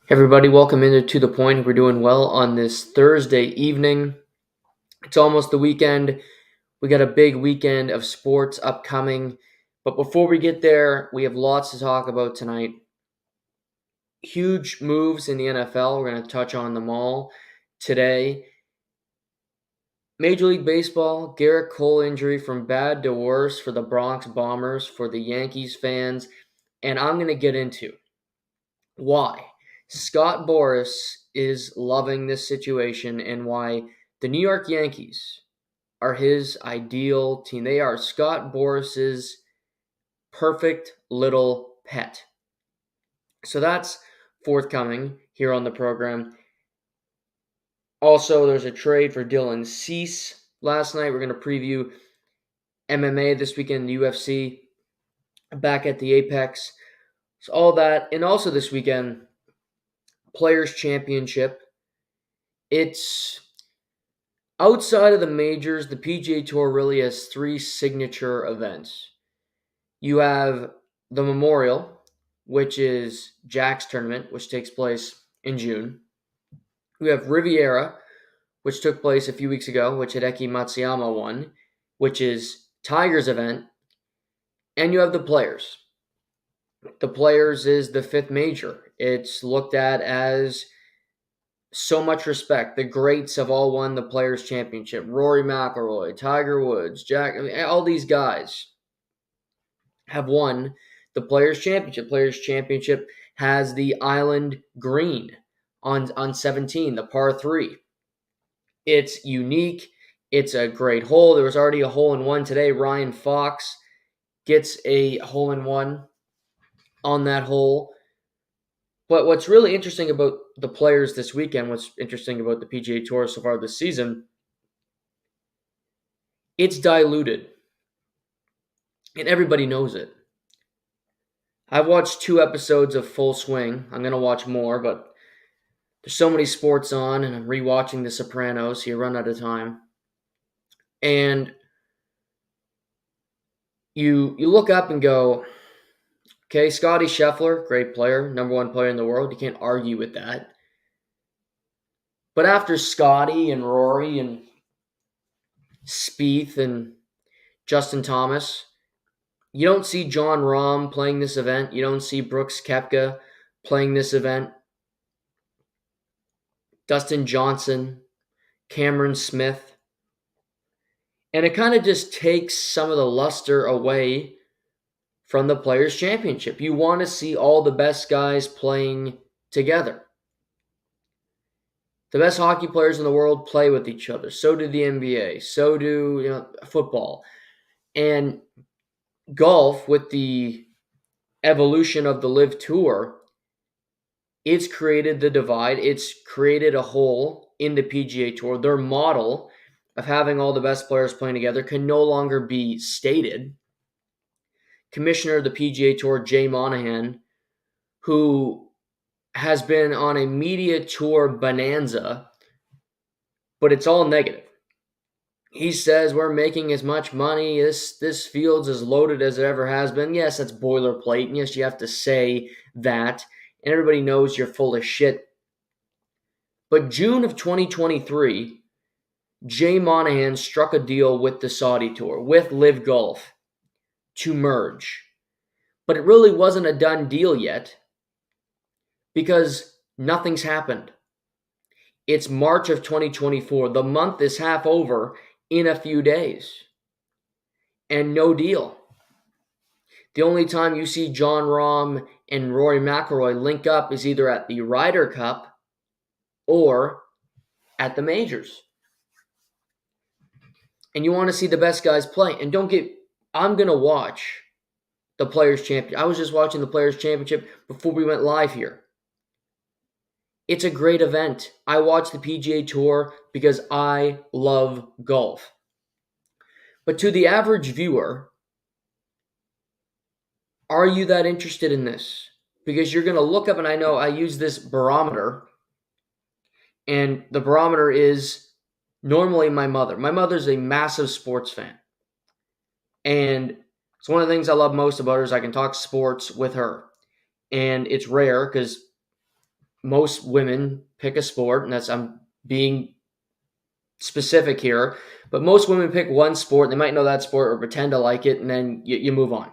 Everybody, welcome into To The Point. We're doing well on this Thursday evening. It's almost the weekend. We got a big weekend of sports upcoming. But before we get there, we have lots to talk about tonight. Huge moves in the NFL. We're going to touch on them all today. Major League Baseball, Gerrit Cole injury from bad to worse for the Bronx Bombers, for the Yankees fans. And I'm going to get into why Scott Boras is loving this situation and why the New York Yankees are his ideal team. They are Scott Boras's perfect little pet. So that's forthcoming here on the program. Also, there's a trade for Dylan Cease last night. We're going to preview MMA this weekend, the UFC, back at the Apex. So all that. And also this weekend, Players Championship. It's outside of the majors, the PGA Tour really has three signature events. You have the Memorial, which is Jack's tournament, which takes place in June. You have Riviera, which took place a few weeks ago, which Hideki Matsuyama won, which is Tiger's event. And you have the Players. The Players is the fifth major. It's looked at as so much respect. The greats have all won the Players' Championship. Rory McIlroy, Tiger Woods, Jack, all these guys have won the Players' Championship. Players' Championship has the Island Green on 17, the par 3. It's unique. It's a great hole. There was already a hole-in-one today. Ryan Fox gets a hole-in-one on that hole. But what's really interesting about the Players this weekend, what's interesting about the PGA Tour so far this season, it's diluted. And everybody knows it. I've watched 2 episodes of Full Swing. I'm going to watch more, but there's so many sports on, and I'm rewatching The Sopranos, so you run out of time. And you look up and go, okay, Scotty Scheffler, great player, number 1 player in the world. You can't argue with that. But after Scotty and Rory and Spieth and Justin Thomas, you don't see John Rahm playing this event. You don't see Brooks Koepka playing this event. Dustin Johnson, Cameron Smith. And it kind of just takes some of the luster away from the Players' Championship. You want to see all the best guys playing together. The best hockey players in the world play with each other. So do the NBA. So do football. And golf, with the evolution of the Live Tour, it's created the divide. It's created a hole in the PGA Tour. Their model of having all the best players playing together can no longer be stated. Commissioner of the PGA Tour, Jay Monahan, who has been on a media tour bonanza, but it's all negative. He says we're making as much money. This field's as loaded as it ever has been. Yes, that's boilerplate. And yes, you have to say that. And everybody knows you're full of shit. But June of 2023, Jay Monahan struck a deal with the Saudi Tour, with Live Golf, to merge. But it really wasn't a done deal yet because nothing's happened. It's March of 2024. The month is half over in a few days. And no deal. The only time you see John Rahm and Rory McIlroy link up is either at the Ryder Cup or at the majors. And you want to see the best guys play. And I'm going to watch the Players' Championship. I was just watching the Players' Championship before we went live here. It's a great event. I watch the PGA Tour because I love golf. But to the average viewer, are you that interested in this? Because you're going to look up, and I know I use this barometer, and the barometer is normally my mother. My mother's a massive sports fan. And it's one of the things I love most about her is I can talk sports with her. And it's rare because most women pick a sport, and I'm being specific here, but most women pick one sport. They might know that sport or pretend to like it, and then you move on.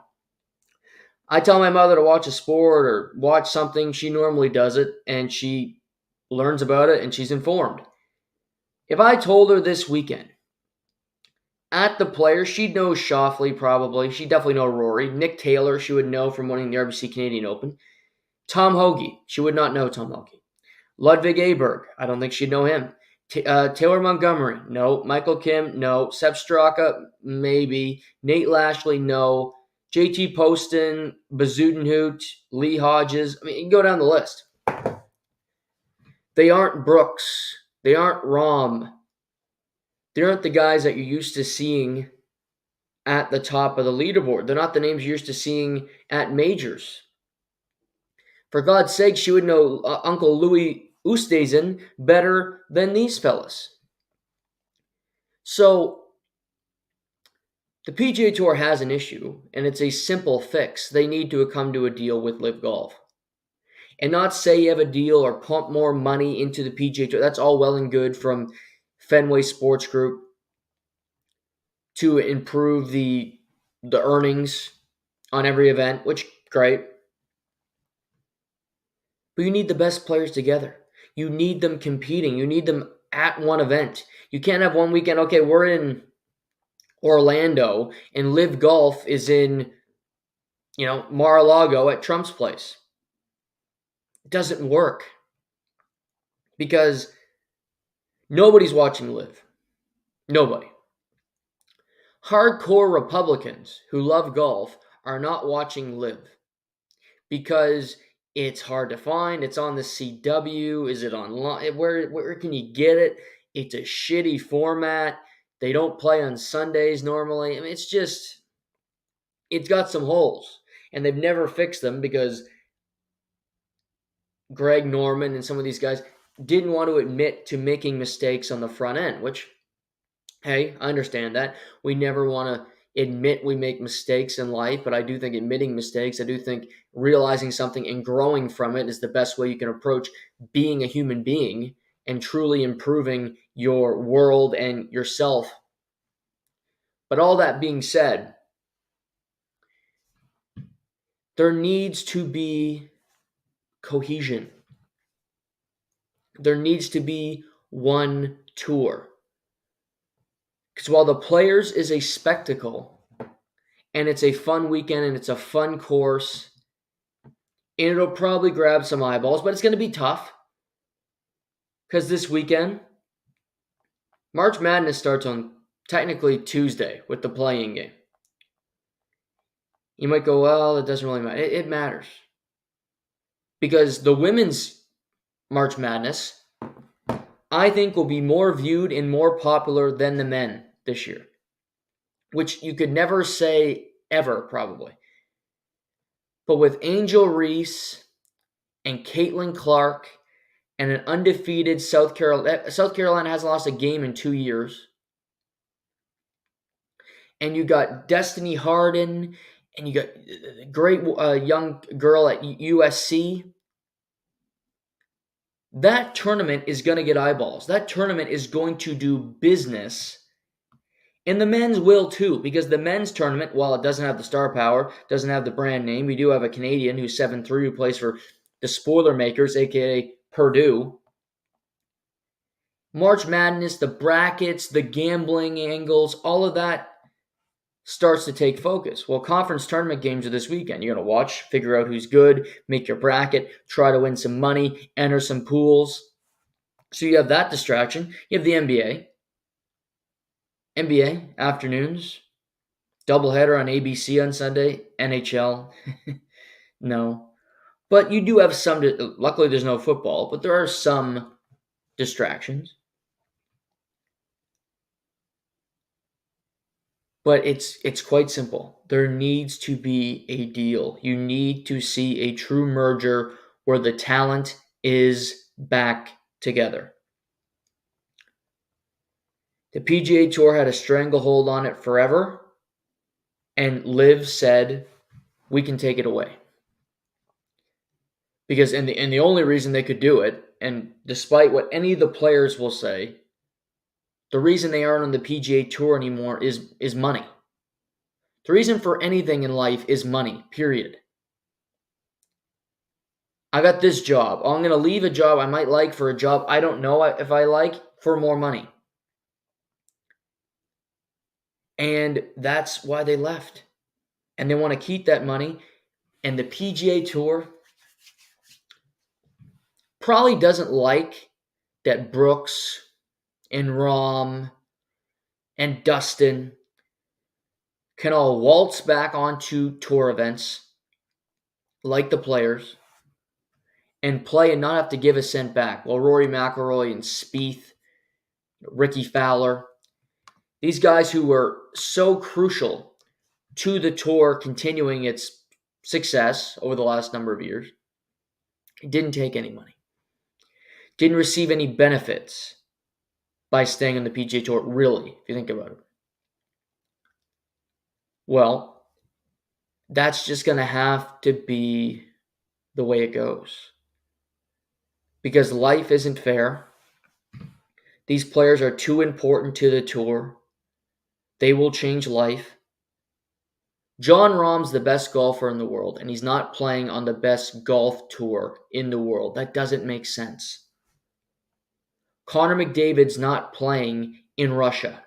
I tell my mother to watch a sport or watch something. She normally does it, and she learns about it, and she's informed. If I told her this weekend, at the players, she'd know Shoffley probably. She'd definitely know Rory. Nick Taylor, she would know from winning the RBC Canadian Open. Tom Hoagie, she would not know Tom Hoagie. Ludwig Aberg, I don't think she'd know him. Taylor Montgomery, no. Michael Kim, no. Sepp Straka, maybe. Nate Lashley, no. JT Poston, Bazudenhout, Lee Hodges. I mean, you can go down the list. They aren't Brooks. They aren't Rahm. They aren't the guys that you're used to seeing at the top of the leaderboard. They're not the names you're used to seeing at majors. For God's sake, she would know Uncle Louis Oosthuizen better than these fellas. So the PGA Tour has an issue, and it's a simple fix. They need to come to a deal with LIV Golf. And not say you have a deal or pump more money into the PGA Tour. That's all well and good from Fenway Sports Group to improve the earnings on every event, which great. But you need the best players together. You need them competing. You need them at one event. You can't have one weekend, okay, we're in Orlando and LIV Golf is in, Mar-a-Lago at Trump's place. It doesn't work because nobody's watching LIV. Nobody. Hardcore Republicans who love golf are not watching LIV because it's hard to find. It's on the CW. Is it online? Where can you get it? It's a shitty format. They don't play on Sundays normally. I mean, it's got some holes. And they've never fixed them because Greg Norman and some of these guys didn't want to admit to making mistakes on the front end, which, hey, I understand that. We never want to admit we make mistakes in life, but I do think admitting mistakes, I do think realizing something and growing from it is the best way you can approach being a human being and truly improving your world and yourself. But all that being said, there needs to be cohesion. There needs to be one tour. Because while the Players is a spectacle, and it's a fun weekend, and it's a fun course, and it'll probably grab some eyeballs, but it's going to be tough. Because this weekend, March Madness starts on technically Tuesday with the playing game. You might go, well, it doesn't really matter. It matters. Because the women's March Madness, I think, will be more viewed and more popular than the men this year. Which you could never say ever, probably. But with Angel Reese and Caitlin Clark and an undefeated South Carolina hasn't lost a game in 2 years. And you got Destiny Harden, and you got a great young girl at USC. That tournament is going to get eyeballs. That tournament is going to do business. And the men's will too, because the men's tournament, while it doesn't have the star power, doesn't have the brand name, we do have a Canadian who's 7'3", who plays for the Spoiler Makers, a.k.a. Purdue. March Madness, the brackets, the gambling angles, all of that starts to take focus. Well, conference tournament games are this weekend. You're going to watch, figure out who's good, make your bracket, try to win some money, enter some pools. So you have that distraction. You have the NBA. NBA afternoons. Doubleheader on ABC on Sunday. NHL. No. But you do have some, luckily there's no football, but there are some distractions. But it's quite simple. There needs to be a deal. You need to see a true merger where the talent is back together. The PGA Tour had a stranglehold on it forever, and LIV said, we can take it away. Because and the only reason they could do it, and despite what any of the players will say, the reason they aren't on the PGA Tour anymore is money. The reason for anything in life is money, period. I got this job. I'm going to leave a job I might like for a job I don't know if I like for more money. And that's why they left. And they want to keep that money. And the PGA Tour probably doesn't like that Brooks and Rahm and Dustin can all waltz back onto tour events like the players and play and not have to give a cent back. Well, Rory McIlroy and Spieth, Ricky Fowler, these guys who were so crucial to the tour continuing its success over the last number of years, didn't take any money, didn't receive any benefits by staying on the PGA Tour, really, if you think about it. Well, that's just going to have to be the way it goes. Because life isn't fair. These players are too important to the tour. They will change life. Jon Rahm's the best golfer in the world, and he's not playing on the best golf tour in the world. That doesn't make sense. Connor McDavid's not playing in Russia.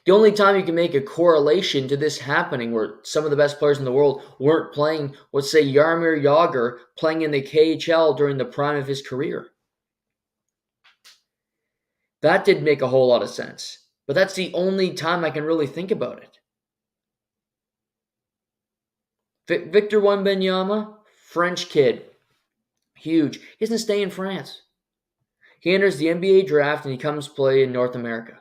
The only time you can make a correlation to this happening where some of the best players in the world weren't playing, let's say Jaromir Jagr playing in the KHL during the prime of his career. That did make a whole lot of sense. But that's the only time I can really think about it. Victor Wembanyama, French kid. Huge. He doesn't stay in France. He enters the NBA draft and he comes play in North America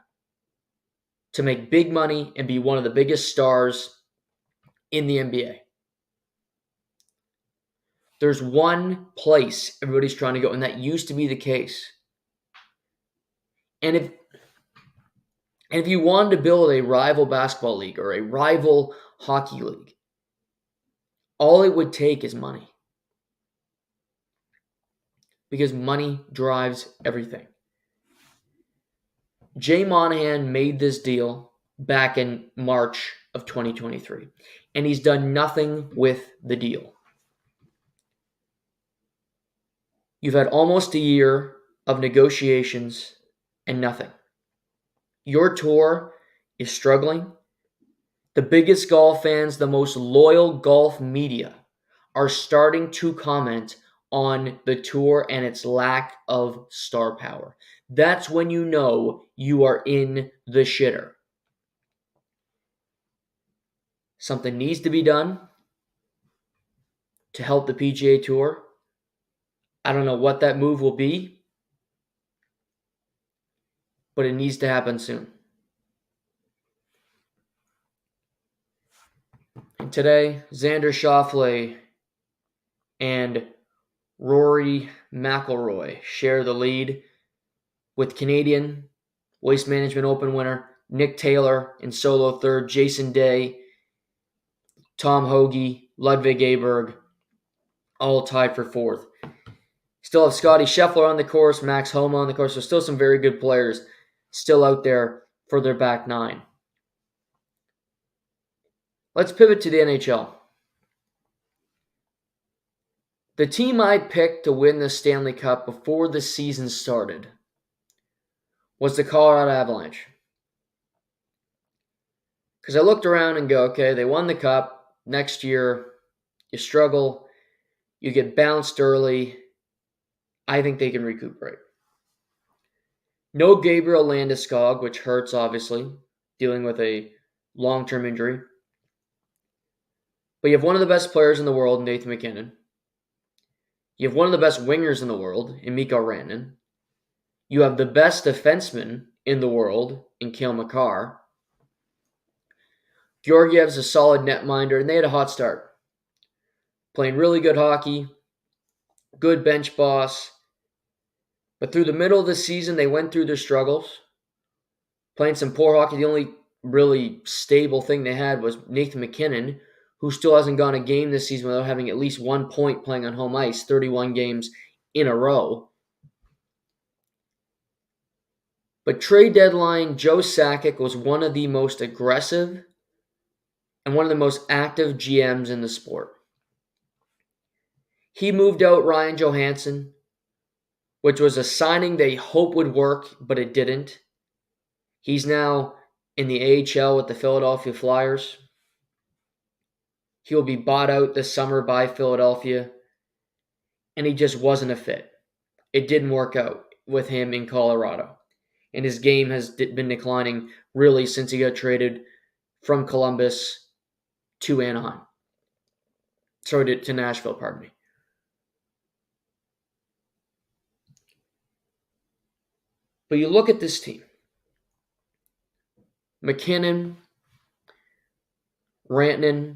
to make big money and be one of the biggest stars in the NBA. There's one place everybody's trying to go, and that used to be the case. And if you wanted to build a rival basketball league or a rival hockey league, all it would take is money. Because money drives everything. Jay Monahan made this deal back in March of 2023, and he's done nothing with the deal. You've had almost a year of negotiations and nothing. Your tour is struggling. The biggest golf fans, the most loyal golf media are starting to comment on the tour and its lack of star power. That's when you know you are in the shitter. Something needs to be done to help the PGA Tour. I don't know what that move will be, but it needs to happen soon. And today, Xander Schauffele and Rory McIlroy share the lead with Canadian Waste Management Open winner Nick Taylor in solo third, Jason Day, Tom Hoagie, Ludwig Aberg, all tied for fourth. Still have Scotty Scheffler on the course, Max Homa on the course. So still some very good players still out there for their back nine. Let's pivot to the NHL. The team I picked to win the Stanley Cup before the season started was the Colorado Avalanche. Because I looked around and go, okay, they won the Cup. Next year, you struggle. You get bounced early. I think they can recuperate. No Gabriel Landeskog, which hurts, obviously, dealing with a long-term injury. But you have one of the best players in the world, Nathan MacKinnon. You have one of the best wingers in the world, in Mikko Rantanen. You have the best defenseman in the world, in Cale Makar. Georgiev's a solid netminder, and they had a hot start. Playing really good hockey, good bench boss. But through the middle of the season, they went through their struggles. Playing some poor hockey. The only really stable thing they had was Nathan MacKinnon, who still hasn't gone a game this season without having at least 1 point playing on home ice, 31 games in a row. But trade deadline, Joe Sakic was one of the most aggressive and one of the most active GMs in the sport. He moved out Ryan Johansson, which was a signing they hope would work, but it didn't. He's now in the AHL with the Philadelphia Flyers. He'll be bought out this summer by Philadelphia, and he just wasn't a fit. It didn't work out with him in Colorado, and his game has been declining really since he got traded from Columbus to Anaheim. Sorry, to Nashville, pardon me. But you look at this team. McKinnon, Rantanen,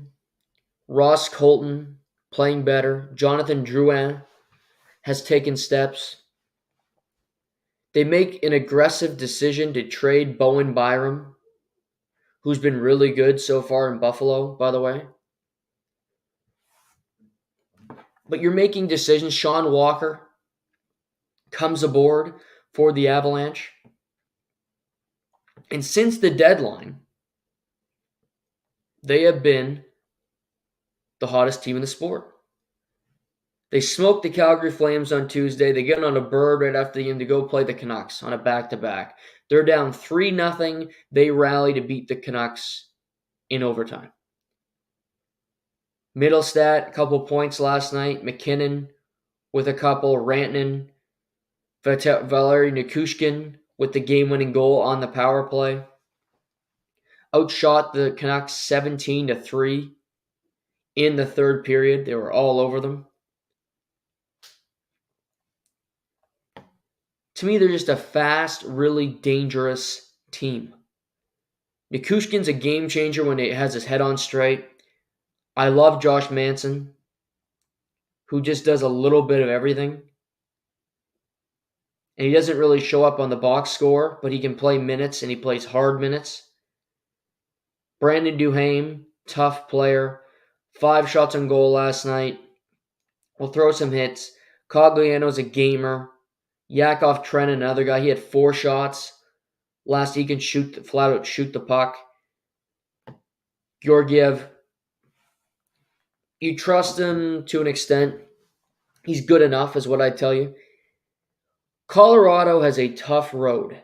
Ross Colton playing better. Jonathan Drouin has taken steps. They make an aggressive decision to trade Bowen Byram, who's been really good so far in Buffalo, by the way. But you're making decisions. Sean Walker comes aboard for the Avalanche. And since the deadline, they have been the hottest team in the sport. They smoked the Calgary Flames on Tuesday. They get on a bird right after the game to go play the Canucks on a back-to-back. They're down 3-0. They rally to beat the Canucks in overtime. Middlestat, a couple points last night. McKinnon with a couple. Rantanen, Valeri Nichushkin with the game-winning goal on the power play. Outshot the Canucks 17-3 in the third period. They were all over them. To me, they're just a fast, really dangerous team. Nichushkin's a game changer when he has his head on straight. I love Josh Manson, who just does a little bit of everything. And he doesn't really show up on the box score, but he can play minutes, and he plays hard minutes. Brandon Duhaime, tough player. 5 shots on goal last night. Will throw some hits. Cogliano's a gamer. Yakov Trenin, another guy. He had 4 shots. Last, he can flat out shoot the puck. Georgiev, you trust him to an extent. He's good enough, is what I tell you. Colorado has a tough road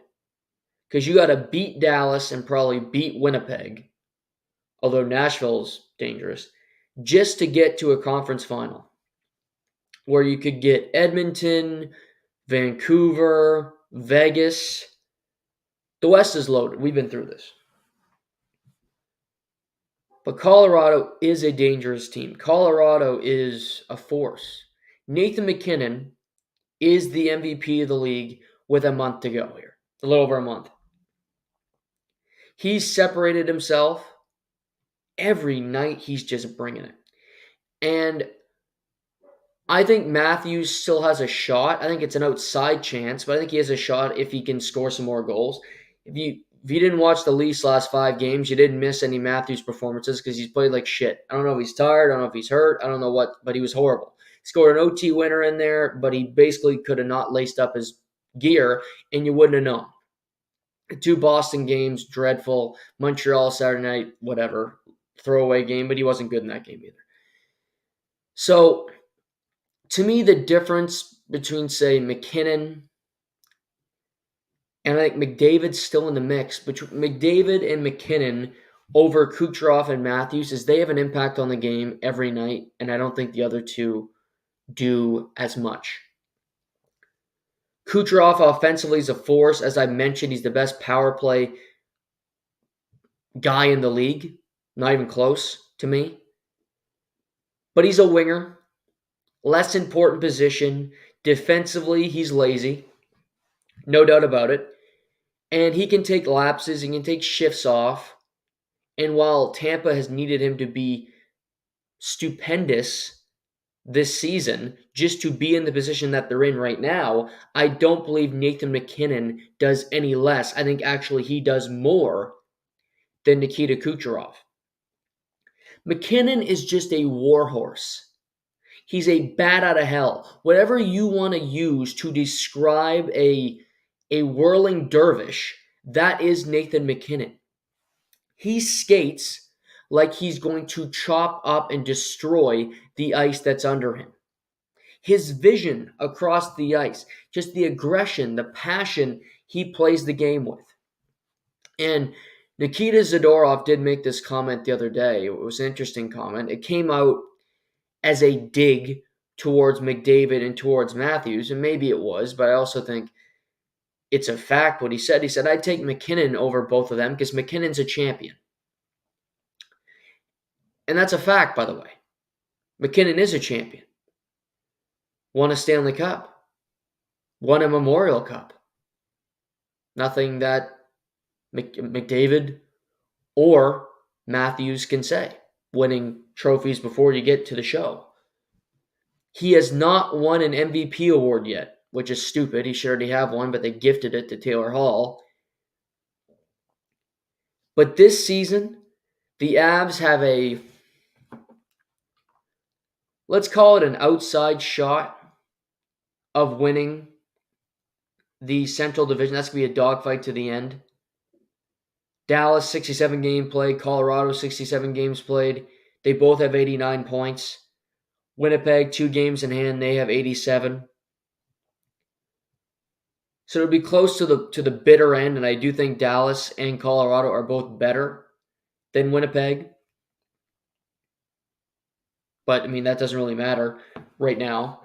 because you got to beat Dallas and probably beat Winnipeg, although Nashville's dangerous, just to get to a conference final where you could get Edmonton, Vancouver, Vegas. The West is loaded. We've been through this. But Colorado is a dangerous team. Colorado is a force. Nathan McKinnon is the MVP of the league with a month to go here. A little over a month. He's separated himself. Every night he's just bringing it. And I think Matthews still has a shot. I think it's an outside chance, but I think he has a shot if he can score some more goals. If you didn't watch the Leafs last 5 games, you didn't miss any Matthews performances because he's played like shit. I don't know if he's tired. I don't know if he's hurt. I don't know what, but he was horrible. He scored an OT winner in there, but he basically could have not laced up his gear, and you wouldn't have known. The 2 Boston games, dreadful. Montreal Saturday night, whatever. Throwaway game, but he wasn't good in that game either. So, to me, the difference between, say, McKinnon and I think McDavid's still in the mix, but McDavid and McKinnon over Kucherov and Matthews is they have an impact on the game every night, and I don't think the other two do as much. Kucherov offensively is a force. As I mentioned, he's the best power play guy in the league. Not even close to me. But he's a winger. Less important position. Defensively, he's lazy. No doubt about it. And he can take lapses. He can take shifts off. And while Tampa has needed him to be stupendous this season, just to be in the position that they're in right now, I don't believe Nathan McKinnon does any less. I think actually he does more than Nikita Kucherov. McKinnon is just a warhorse. He's a bat out of hell. Whatever you want to use to describe a whirling dervish, that is Nathan McKinnon. He skates like he's going to chop up and destroy the ice that's under him. His vision across the ice, just the aggression, the passion he plays the game with. And Nikita Zadorov did make this comment the other day. It was an interesting comment. It came out as a dig towards McDavid and towards Matthews, and maybe it was, but I also think it's a fact what he said. He said, I'd take McKinnon over both of them because McKinnon's a champion. And that's a fact, by the way. McKinnon is a champion. Won a Stanley Cup. Won a Memorial Cup. Nothing that McDavid or Matthews can say, winning trophies before you get to the show. He has not won an MVP award yet, which is stupid. He should already have one, but they gifted it to Taylor Hall. But this season, the Avs have a, let's call it an outside shot of winning the Central Division. That's going to be a dogfight to the end. Dallas, 67 game played. Colorado, 67 games played. They both have 89 points. Winnipeg, 2 games in hand. They have 87. So it'll be close to the bitter end, and I do think Dallas and Colorado are both better than Winnipeg. But, I mean, that doesn't really matter right now.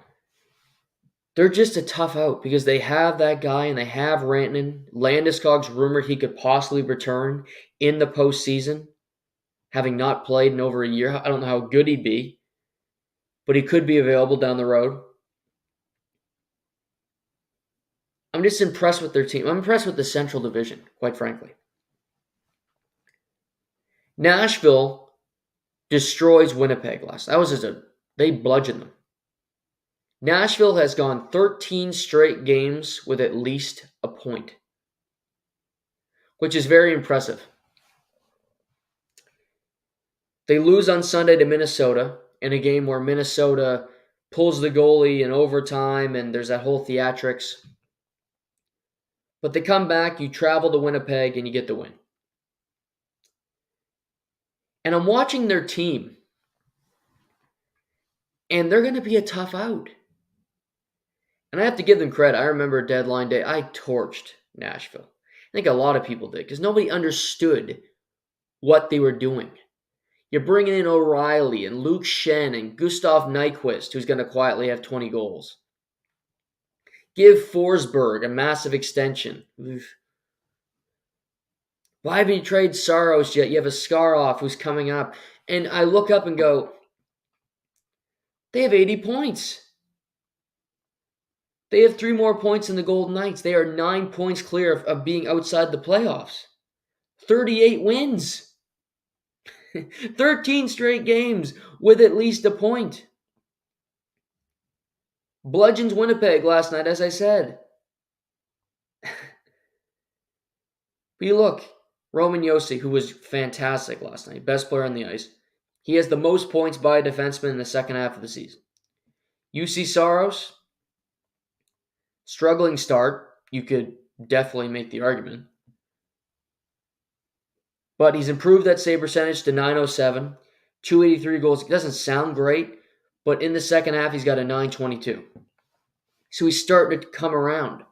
They're just a tough out because they have that guy and they have Rantanen. Landeskog's rumored he could possibly return in the postseason, having not played in over a year. I don't know how good he'd be, but he could be available down the road. I'm just impressed with their team. I'm impressed with the Central Division, quite frankly. Nashville destroys Winnipeg last. That was they bludgeoned them. Nashville has gone 13 straight games with at least a point, which is very impressive. They lose on Sunday to Minnesota in a game where Minnesota pulls the goalie in overtime and there's that whole theatrics. But they come back, you travel to Winnipeg, and you get the win. And I'm watching their team, and they're going to be a tough out. And I have to give them credit. I remember deadline day, I torched Nashville. I think a lot of people did because nobody understood what they were doing. You're bringing in O'Reilly and Luke Schenn and Gustav Nyquist, who's going to quietly have 20 goals. Give Forsberg a massive extension. Oof. Why haven't you traded Saros yet? You have a Skarov who's coming up. And I look up and go, they have 80 points. They have 3 more points than the Golden Knights. They are 9 points clear of being outside the playoffs. 38 wins. 13 straight games with at least a point. Bludgeons Winnipeg last night, as I said. But you look, Roman Josi, who was fantastic last night, best player on the ice. He has the most points by a defenseman in the second half of the season. UC Saros, struggling start. You could definitely make the argument. But he's improved that save percentage to .907, 283 goals. It doesn't sound great, but in the second half, he's got a .922. So he's starting to come around.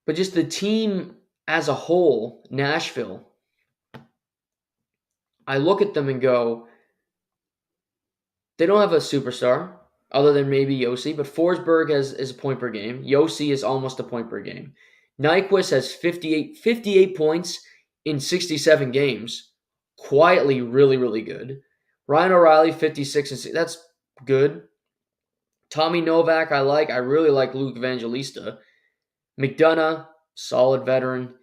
But just the team as a whole, Nashville, I look at them and go, they don't have a superstar other than maybe Josi, but Forsberg is a point per game. Josi is almost a point per game. Nyquist has 58 points in 67 games. Quietly really, really good. Ryan O'Reilly, 56 and 6. That's good. Tommy Novak, I like. I really like Luke Evangelista. McDonough, solid veteran.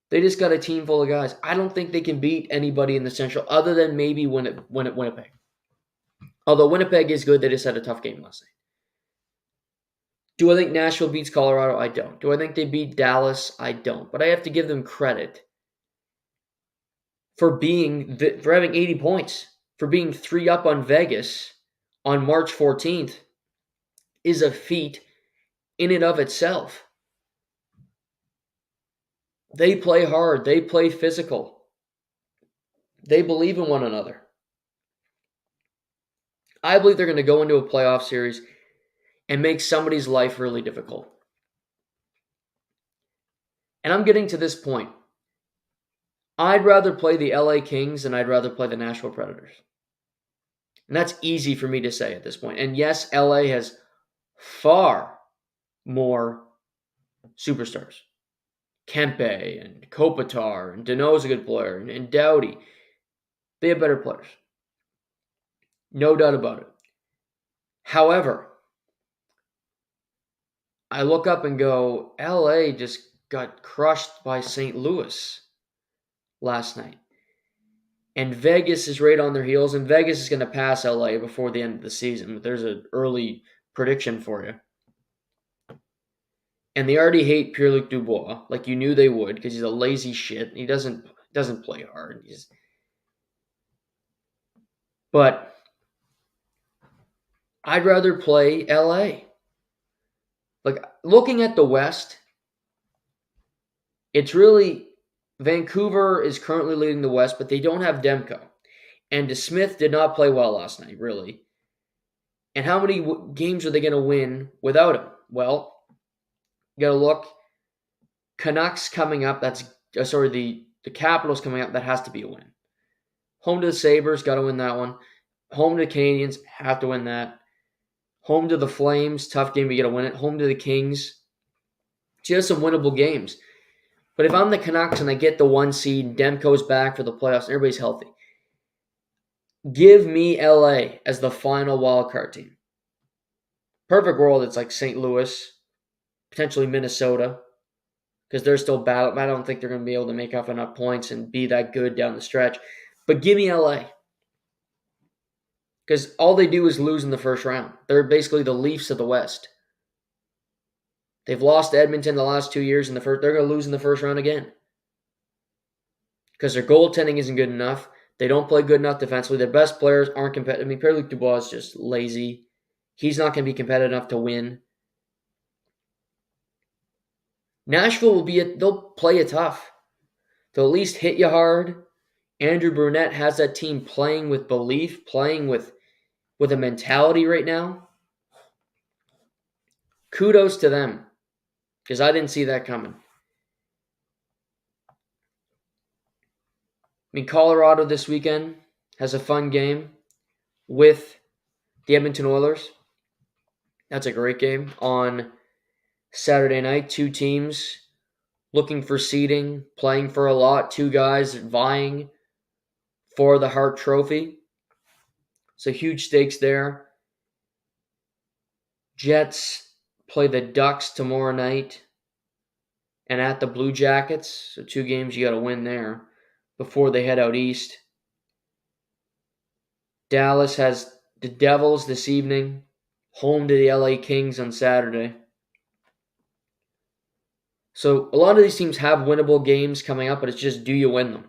They just got a team full of guys. I don't think they can beat anybody in the Central other than maybe Winnipeg. Although Winnipeg is good, they just had a tough game last night. Do I think Nashville beats Colorado? I don't. Do I think they beat Dallas? I don't. But I have to give them credit for having 80 points, for being 3 up on Vegas on March 14th is a feat in and of itself. They play hard, they play physical. They believe in one another. I believe they're going to go into a playoff series and make somebody's life really difficult. And I'm getting to this point. I'd rather play the LA Kings than I'd rather play the Nashville Predators. And that's easy for me to say at this point. And yes, LA has far more superstars. Kempe and Kopitar and Danault's a good player and Doughty. They have better players. No doubt about it. However, I look up and go, LA just got crushed by St. Louis last night. And Vegas is right on their heels, and Vegas is going to pass LA before the end of the season. There's an early prediction for you. And they already hate Pierre-Luc Dubois, like you knew they would, because he's a lazy shit. He doesn't play hard. But I'd rather play LA. Like, looking at the West, it's really Vancouver is currently leading the West, but they don't have Demko. And DeSmith did not play well last night, really. And how many games are they going to win without him? Well, you got to look. Canucks coming up. The Capitals coming up. That has to be a win. Home to the Sabres, got to win that one. Home to the Canadiens, have to win that. Home to the Flames, tough game, but you got to win it. Home to the Kings. Just some winnable games. But if I'm the Canucks and I get the 1 seed, Demko's back for the playoffs, and everybody's healthy, give me LA as the final wildcard team. Perfect world, it's like St. Louis, potentially Minnesota, because they're still battling. I don't think they're going to be able to make up enough points and be that good down the stretch. But give me LA. Because all they do is lose in the first round. They're basically the Leafs of the West. They've lost to Edmonton the last 2 years in the first. They're going to lose in the first round again. Because their goaltending isn't good enough. They don't play good enough defensively. Their best players aren't competitive. I mean, Pierre-Luc Dubois is just lazy. He's not going to be competitive enough to win. Nashville they'll play you tough. They'll at least hit you hard. Andrew Brunette has that team playing with belief, playing with a mentality right now. Kudos to them, because I didn't see that coming. I mean, Colorado this weekend has a fun game with the Edmonton Oilers. That's a great game on Saturday night. 2 teams looking for seeding, playing for a lot. 2 guys vying for the Hart Trophy. So huge stakes there. Jets play the Ducks tomorrow night and at the Blue Jackets. So 2 games you got to win there before they head out east. Dallas has the Devils this evening, home to the LA Kings on Saturday. So a lot of these teams have winnable games coming up, but it's just, do you win them?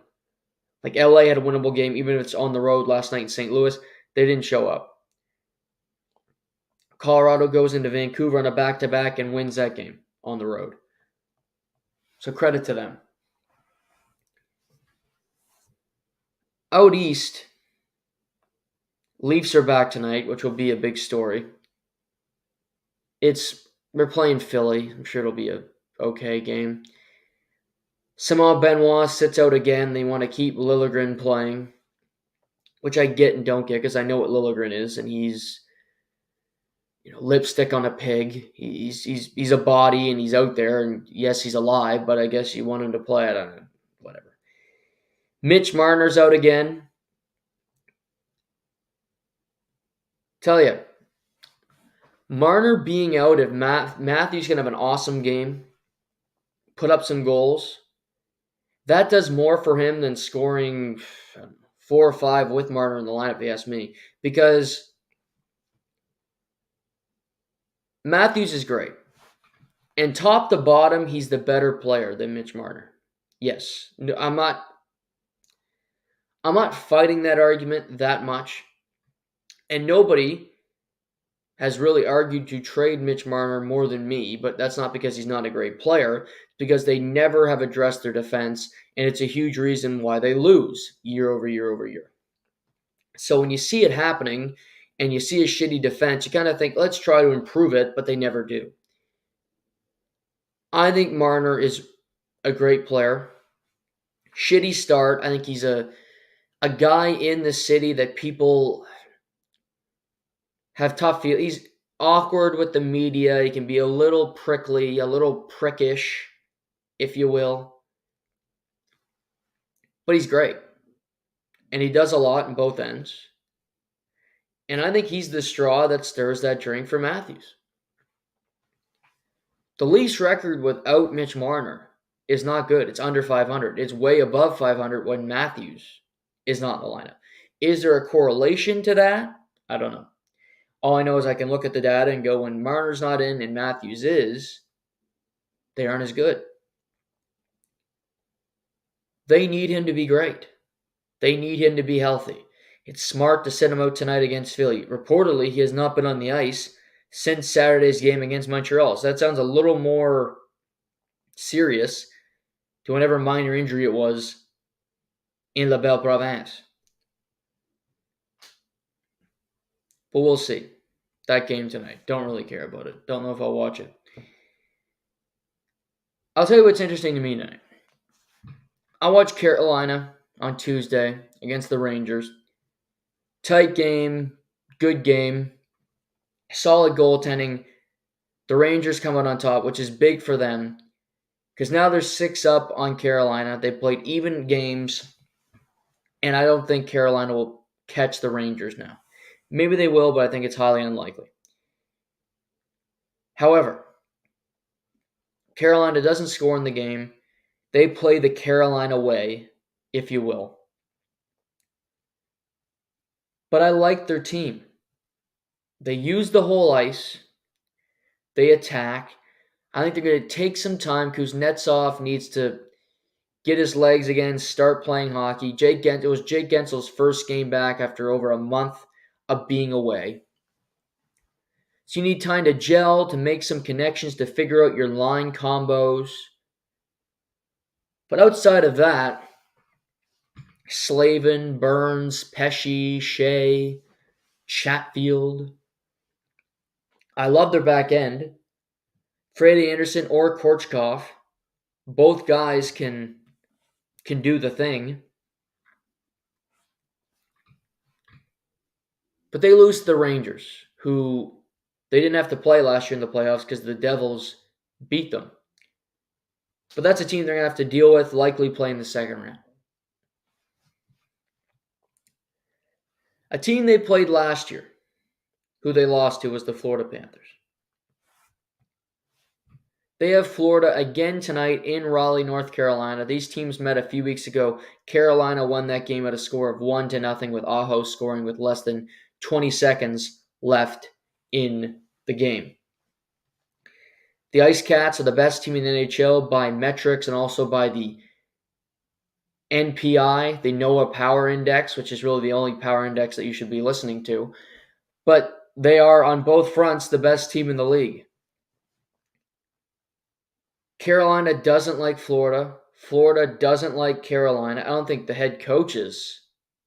Like LA had a winnable game, even if it's on the road last night in St. Louis. They didn't show up. Colorado goes into Vancouver on a back-to-back and wins that game on the road. So credit to them. Out east, Leafs are back tonight, which will be a big story. We're playing Philly. I'm sure it'll be a okay game. Simon Benoit sits out again. They want to keep Liljegren playing, which I get and don't get because I know what Liljegren is, and he's lipstick on a pig. He's a body and he's out there, and yes, he's alive, but I guess you want him to play. I don't know, whatever. Mitch Marner's out again. Tell you, Marner being out, if Matthews can have an awesome game, put up some goals, that does more for him than scoring 4 or 5 with Marner in the lineup, if you ask me. Because Matthews is great. And top to bottom, he's the better player than Mitch Marner. Yes. I'm not I'm not fighting that argument that much. And nobody has really argued to trade Mitch Marner more than me, but that's not because he's not a great player. It's because they never have addressed their defense, and it's a huge reason why they lose year over year over year. So when you see it happening and you see a shitty defense, you kind of think, let's try to improve it, but they never do. I think Marner is a great player. Shitty start. I think he's a guy in the city that people have tough feel. He's awkward with the media. He can be a little prickly, a little prickish, if you will. But he's great. And he does a lot in both ends. And I think he's the straw that stirs that drink for Matthews. The Leafs record without Mitch Marner is not good. It's under 500. It's way above 500 when Matthews is not in the lineup. Is there a correlation to that? I don't know. All I know is I can look at the data and go, when Marner's not in and Matthews is, they aren't as good. They need him to be great. They need him to be healthy. It's smart to send him out tonight against Philly. Reportedly, he has not been on the ice since Saturday's game against Montreal. So that sounds a little more serious to whatever minor injury it was in La Belle Province. But we'll see. That game tonight. Don't really care about it. Don't know if I'll watch it. I'll tell you what's interesting to me tonight. I watched Carolina on Tuesday against the Rangers. Tight game, good game, solid goaltending. The Rangers come out on top, which is big for them because now they're 6 up on Carolina. They played even games, and I don't think Carolina will catch the Rangers now. Maybe they will, but I think it's highly unlikely. However, Carolina doesn't score in the game. They play the Carolina way, if you will. But I like their team. They use the whole ice. They attack. I think they're going to take some time. Kuznetsov needs to get his legs again, start playing hockey. It was Jake Gensel's first game back after over a month of being away. So you need time to gel, to make some connections, to figure out your line combos. But outside of that, Slavin, Burns, Pesce, Shea, Chatfield. I love their back end. Freddie Anderson or Korchkov. Both guys can do the thing. But they lose to the Rangers, who they didn't have to play last year in the playoffs because the Devils beat them. But that's a team they're going to have to deal with, likely play in the second round. A team they played last year, who they lost to, was the Florida Panthers. They have Florida again tonight in Raleigh, North Carolina. These teams met a few weeks ago. Carolina won that game at a score of 1-0 with Aho scoring with less than 20 seconds left in the game. The Ice Cats are the best team in the NHL by metrics and also by the NPI, the NOAA Power Index, which is really the only power index that you should be listening to. But they are, on both fronts, the best team in the league. Carolina doesn't like Florida. Florida doesn't like Carolina. I don't think the head coaches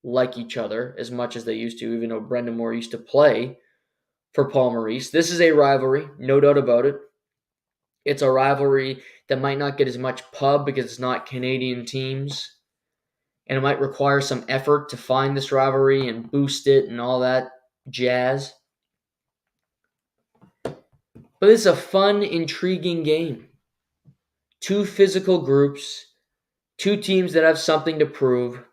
like each other as much as they used to, even though Brendan Moore used to play for Paul Maurice. This is a rivalry, no doubt about it. It's a rivalry that might not get as much pub because it's not Canadian teams. And it might require some effort to find this rivalry and boost it and all that jazz. But it's a fun, intriguing game. Two physical groups, two teams that have something to prove.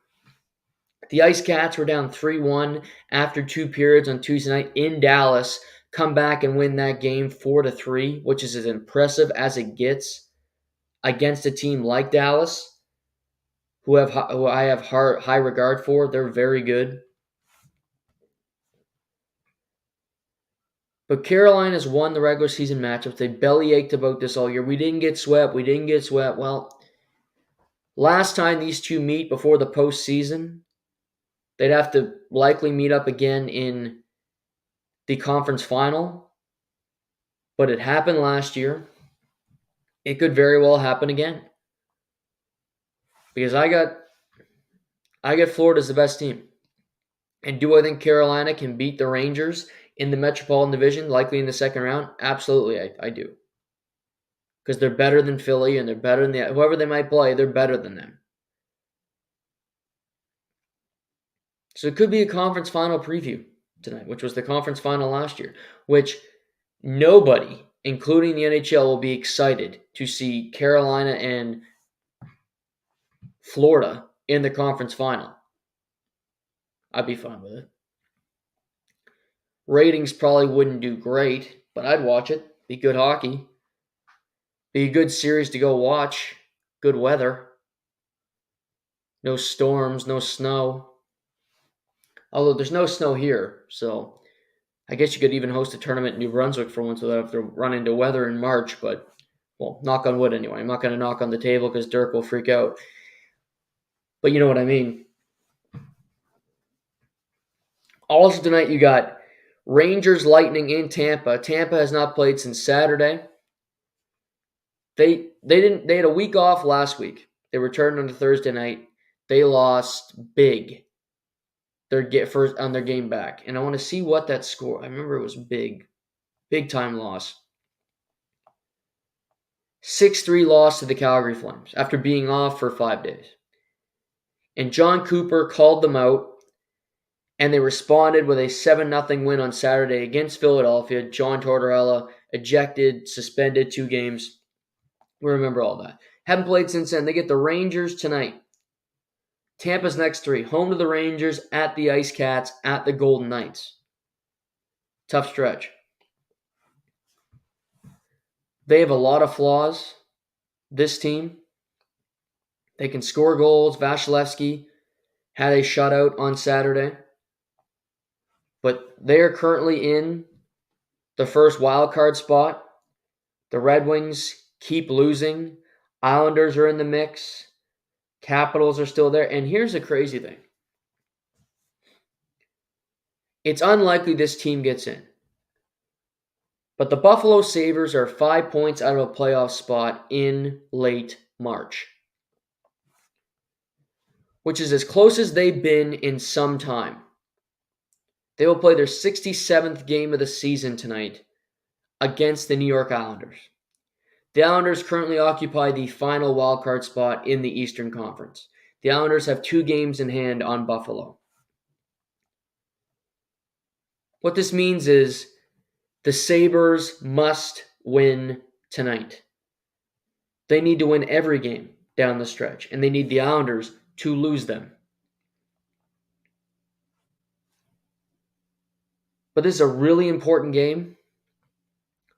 The Ice Cats were down 3-1 after 2 periods on Tuesday night in Dallas. Come back and win that game 4-3, which is as impressive as it gets against a team like Dallas, who I have high regard for. They're very good. But Carolina's won the regular season matchups. They bellyached about this all year. We didn't get swept. Well, last time these two meet before the postseason, They'd have to likely meet up again in the conference final, but it happened last year. It could very well happen again. Because I got Florida as the best team. And do I think Carolina can beat the Rangers in the Metropolitan Division, likely in the second round? Absolutely, I do. Because they're better than Philly and they're better than whoever they might play, they're better than them. So it could be a conference final preview tonight, which was the conference final last year, which nobody, including the NHL, will be excited to see Carolina and Florida in the conference final. I'd be fine with it. Ratings probably wouldn't do great, but I'd watch it. Be good hockey. Be a good series to go watch. Good weather. No storms, no snow. Although there's no snow here, so I guess you could even host a tournament in New Brunswick for once without having to run into weather in March, but, well, knock on wood anyway. I'm not going to knock on the table because Dirk will freak out. But you know what I mean. Also tonight you got Rangers Lightning in Tampa. Tampa has not played since Saturday. They had a week off last week. They returned on a Thursday night. They lost big. First on their game back. And I want to see what that score. I remember it was big. Big time loss. 6-3 loss to the Calgary Flames after being off for 5 days. And John Cooper called them out, and they responded with a 7-0 win on Saturday against Philadelphia. John Tortorella ejected, suspended 2 games. We remember all that. Haven't played since then. They get the Rangers tonight. Tampa's next 3. Home to the Rangers, at the Ice Cats, at the Golden Knights. Tough stretch. They have a lot of flaws, this team. They can score goals. Vasilevsky had a shutout on Saturday. But they are currently in the first wild card spot. The Red Wings keep losing. Islanders are in the mix. Capitals are still there. And here's the crazy thing. It's unlikely this team gets in. But the Buffalo Sabres are 5 points out of a playoff spot in late March, which is as close as they've been in some time. They will play their 67th game of the season tonight against the New York Islanders. The Islanders currently occupy the final wildcard spot in the Eastern Conference. The Islanders have 2 games in hand on Buffalo. What this means is the Sabres must win tonight. They need to win every game down the stretch, and they need the Islanders to lose them. But this is a really important game.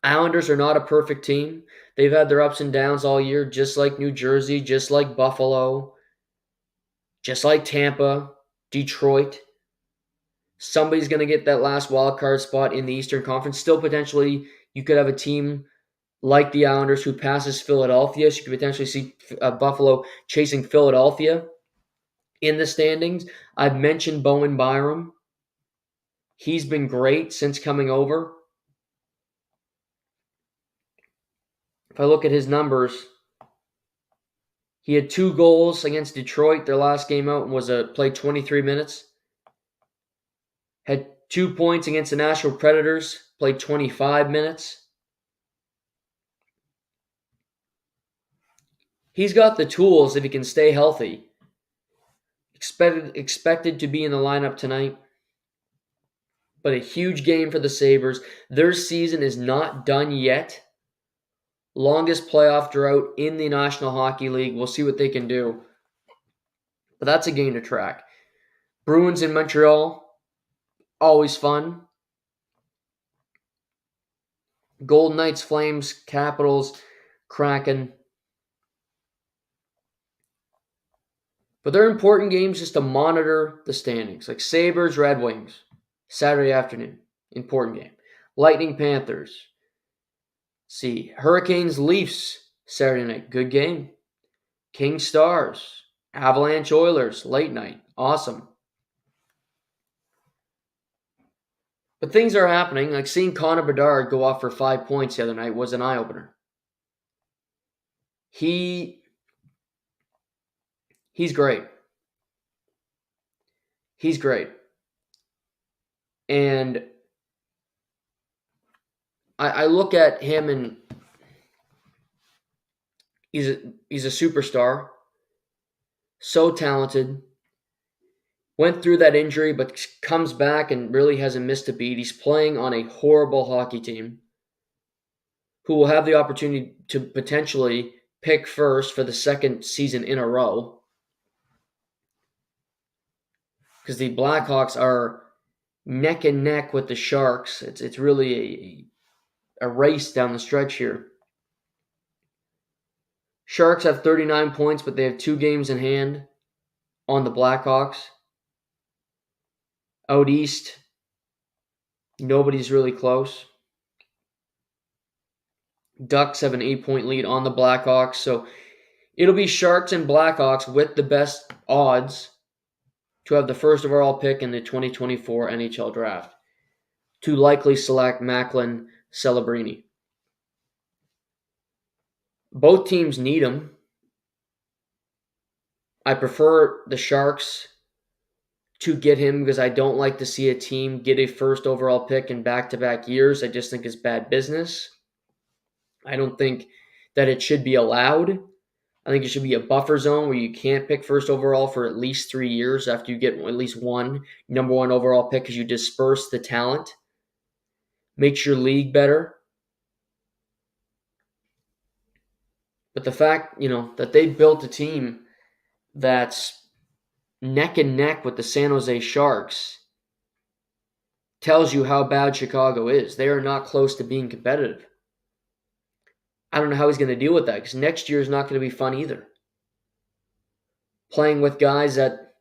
Islanders are not a perfect team. They've had their ups and downs all year, just like New Jersey, just like Buffalo, just like Tampa, Detroit. Somebody's going to get that last wild card spot in the Eastern Conference. Still, potentially, you could have a team like the Islanders who passes Philadelphia. So you could potentially see Buffalo chasing Philadelphia in the standings. I've mentioned Bowen Byram. He's been great since coming over. If I look at his numbers, he had 2 goals against Detroit. Their last game out was played 23 minutes. Had 2 points against the Nashville Predators. Played 25 minutes. He's got the tools if he can stay healthy. Expected to be in the lineup tonight. But a huge game for the Sabres. Their season is not done yet. Longest playoff drought in the National Hockey League. We'll see what they can do. But that's a game to track. Bruins in Montreal. Always fun. Golden Knights, Flames, Capitals, Kraken. But they're important games just to monitor the standings. Like Sabres, Red Wings. Saturday afternoon. Important game. Lightning, Panthers. See, Hurricanes, Leafs, Saturday night. Good game. Kings, Stars. Avalanche, Oilers, late night. Awesome. But things are happening. Like seeing Connor Bedard go off for 5 points the other night was an eye opener. He's great. He's great. And I look at him and he's a superstar. So talented. Went through that injury, but comes back and really hasn't missed a beat. He's playing on a horrible hockey team who will have the opportunity to potentially pick first for the second season in a row. Because the Blackhawks are neck and neck with the Sharks. It's really a race down the stretch here. Sharks have 39 points, but they have 2 games in hand on the Blackhawks. Out east, nobody's really close. Ducks have an 8-point lead on the Blackhawks, so it'll be Sharks and Blackhawks with the best odds to have the first overall pick in the 2024 NHL Draft, to likely select Macklin Celebrini. Both teams need him. I prefer the Sharks to get him because I don't like to see a team get a first overall pick in back-to-back years. I just think it's bad business. I don't think that it should be allowed. I think it should be a buffer zone where you can't pick first overall for at least 3 years after you get at least one number one overall pick because you disperse the talent. Makes your league better. But the fact, that they built a team that's neck and neck with the San Jose Sharks tells you how bad Chicago is. They are not close to being competitive. I don't know how he's going to deal with that because next year is not going to be fun either. Playing with guys that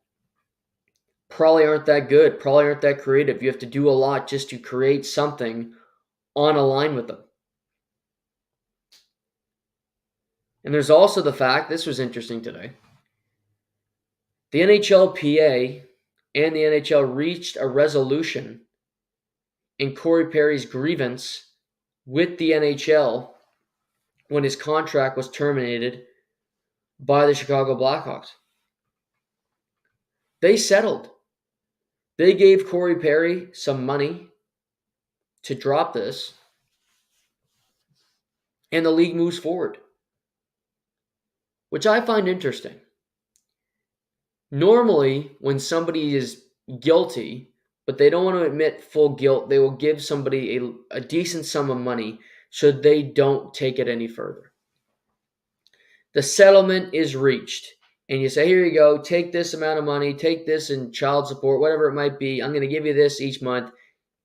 probably aren't that good, probably aren't that creative. You have to do a lot just to create something on a line with them. And there's also the fact, this was interesting today, the NHLPA and the NHL reached a resolution in Corey Perry's grievance with the NHL when his contract was terminated by the Chicago Blackhawks. They settled. They gave Corey Perry some money to drop this, and the league moves forward, which I find interesting. Normally, when somebody is guilty, but they don't want to admit full guilt, they will give somebody a decent sum of money so they don't take it any further. The settlement is reached, and you say, here you go, take this amount of money, take this in child support, whatever it might be. I'm going to give you this each month,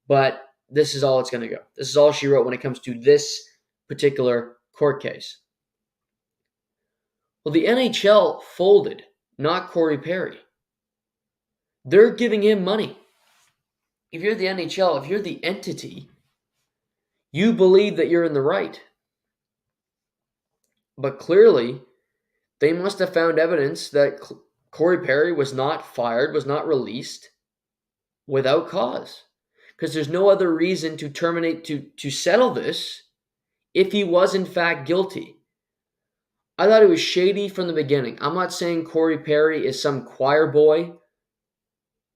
but this is all it's going to go. This is all she wrote when it comes to this particular court case. Well, the NHL folded, not Corey Perry. They're giving him money. If you're the NHL, if you're the entity, you believe that you're in the right. But clearly, they must have found evidence that Corey Perry was not fired, was not released without cause. Because there's no other reason to terminate, to settle this if he was in fact guilty. I thought it was shady from the beginning. I'm not saying Corey Perry is some choir boy,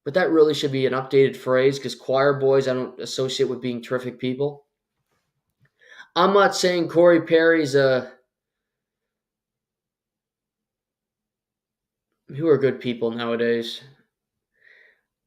but that really should be an updated phrase because choir boys I don't associate with being terrific people. I'm not saying Corey Perry's who are good people nowadays?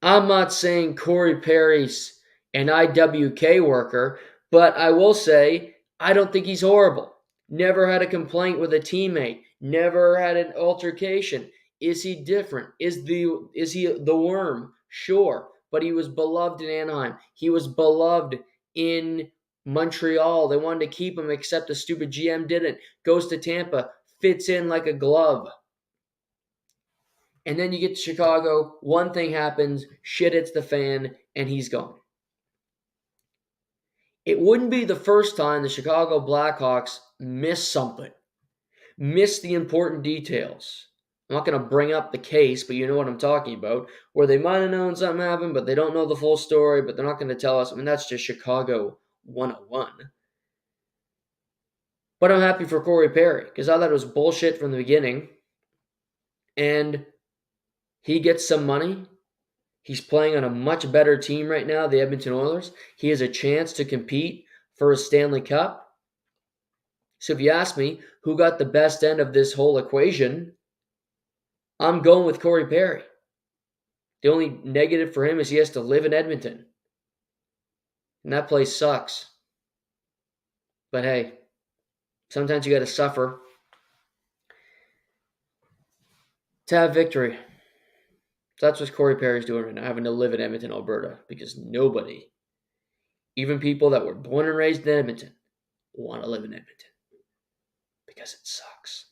I'm not saying Corey Perry's an IWK worker, but I will say I don't think he's horrible. Never had a complaint with a teammate. Never had an altercation. Is he different? Is he the worm? Sure. But he was beloved in Anaheim. He was beloved in Montreal. They wanted to keep him, except the stupid GM didn't. Goes to Tampa. Fits in like a glove. And then you get to Chicago, one thing happens, shit hits the fan, and he's gone. It wouldn't be the first time the Chicago Blackhawks miss something, miss the important details. I'm not going to bring up the case, but you know what I'm talking about, where they might have known something happened, but they don't know the full story, but they're not going to tell us. I mean, that's just Chicago 101. But I'm happy for Corey Perry because I thought it was bullshit from the beginning. And he gets some money. He's playing on a much better team right now, the Edmonton Oilers. He has a chance to compete for a Stanley Cup. So if you ask me who got the best end of this whole equation, I'm going with Corey Perry. The only negative for him is he has to live in Edmonton. And that place sucks. But hey, sometimes you got to suffer to have victory. So that's what Corey Perry's doing right now, having to live in Edmonton, Alberta, because nobody, even people that were born and raised in Edmonton, want to live in Edmonton because it sucks.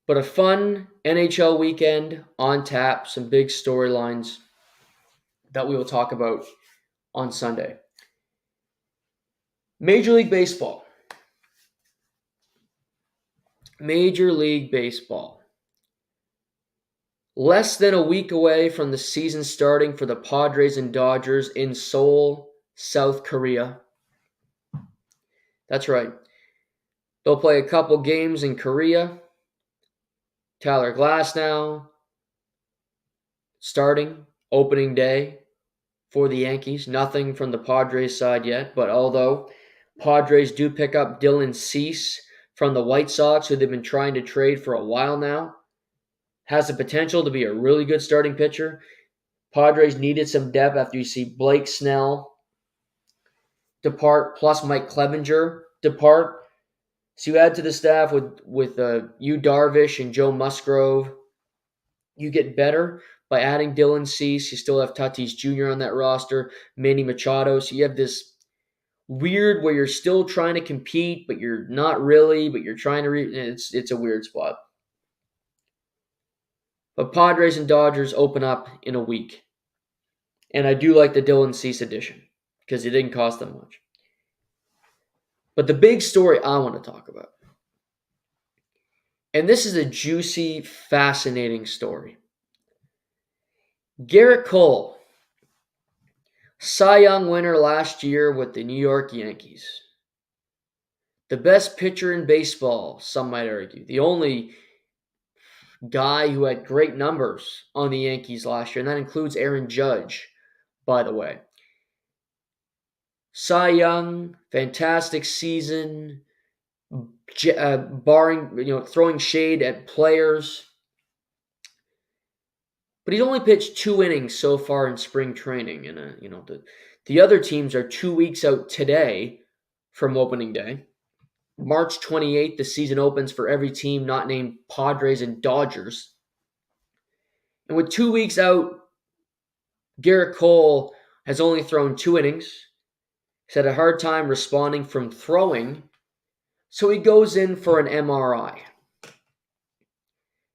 But a fun NHL weekend on tap, some big storylines that we will talk about on Sunday. Major League Baseball. Major League Baseball. Less than a week away from the season starting for the Padres and Dodgers in Seoul, South Korea. That's right. They'll play a couple games in Korea. Tyler Glasnow starting opening day for the Yankees. Nothing from the Padres side yet, but although Padres do pick up Dylan Cease from the White Sox, who they've been trying to trade for a while now, has the potential to be a really good starting pitcher. Padres needed some depth after you see Blake Snell depart, plus Mike Clevenger depart. So you add to the staff with Yu Darvish and Joe Musgrove. You get better by adding Dylan Cease. You still have Tatis Jr. on that roster, Manny Machado. So you have this weird where you're still trying to compete, but you're not really, but you're trying to it's a weird spot. But Padres and Dodgers open up in a week. And I do like the Dylan Cease addition because it didn't cost them much. But the big story I want to talk about, and this is a juicy, fascinating story. Gerrit Cole, Cy Young winner last year with the New York Yankees. The best pitcher in baseball, some might argue. The only guy who had great numbers on the Yankees last year, and that includes Aaron Judge, by the way. Cy Young, fantastic season, throwing shade at players. But he's only pitched 2 innings so far in spring training, and the other teams are 2 weeks out today from opening day. March 28th, the season opens for every team not named Padres and Dodgers. And with 2 weeks out, Gerrit Cole has only thrown 2 innings. He's had a hard time responding from throwing, so he goes in for an MRI.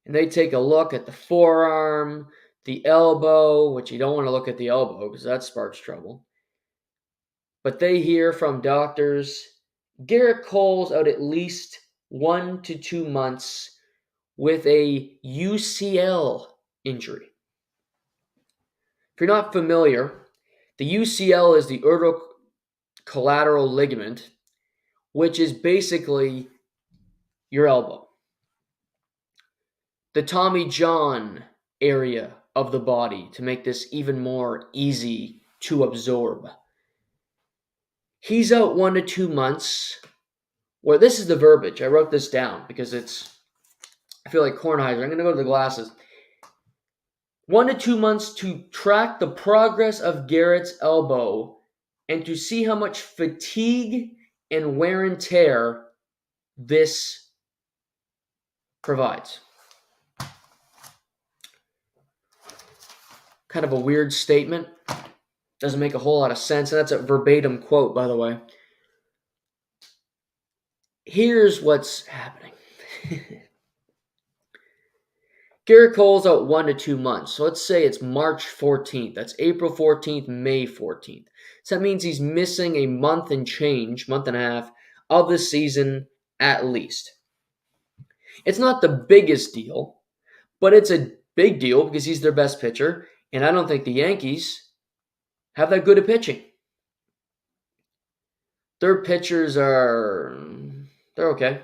And they take a look at the forearm, the elbow, which you don't want to look at the elbow because that sparks trouble. But they hear from doctors, Gerrit Cole's out at least 1 to 2 months with a UCL injury. If you're not familiar, the UCL is the collateral ligament, which is basically your elbow. The Tommy John area of the body, to make this even more easy to absorb. He's out 1 to 2 months. Well, this is the verbiage. I wrote this down because I feel like Kornheiser. I'm going to go to the glasses. 1 to 2 months to track the progress of Gerrit's elbow and to see how much fatigue and wear and tear this provides. Kind of a weird statement. Doesn't make a whole lot of sense. And that's a verbatim quote, by the way. Here's what's happening. Gerrit Cole's out 1 to 2 months. So let's say it's March 14th. That's April 14th, May 14th. So that means he's missing a month and a half of the season at least. It's not the biggest deal, but it's a big deal because he's their best pitcher, and I don't think the Yankees have that good at pitching. Their pitchers they're okay.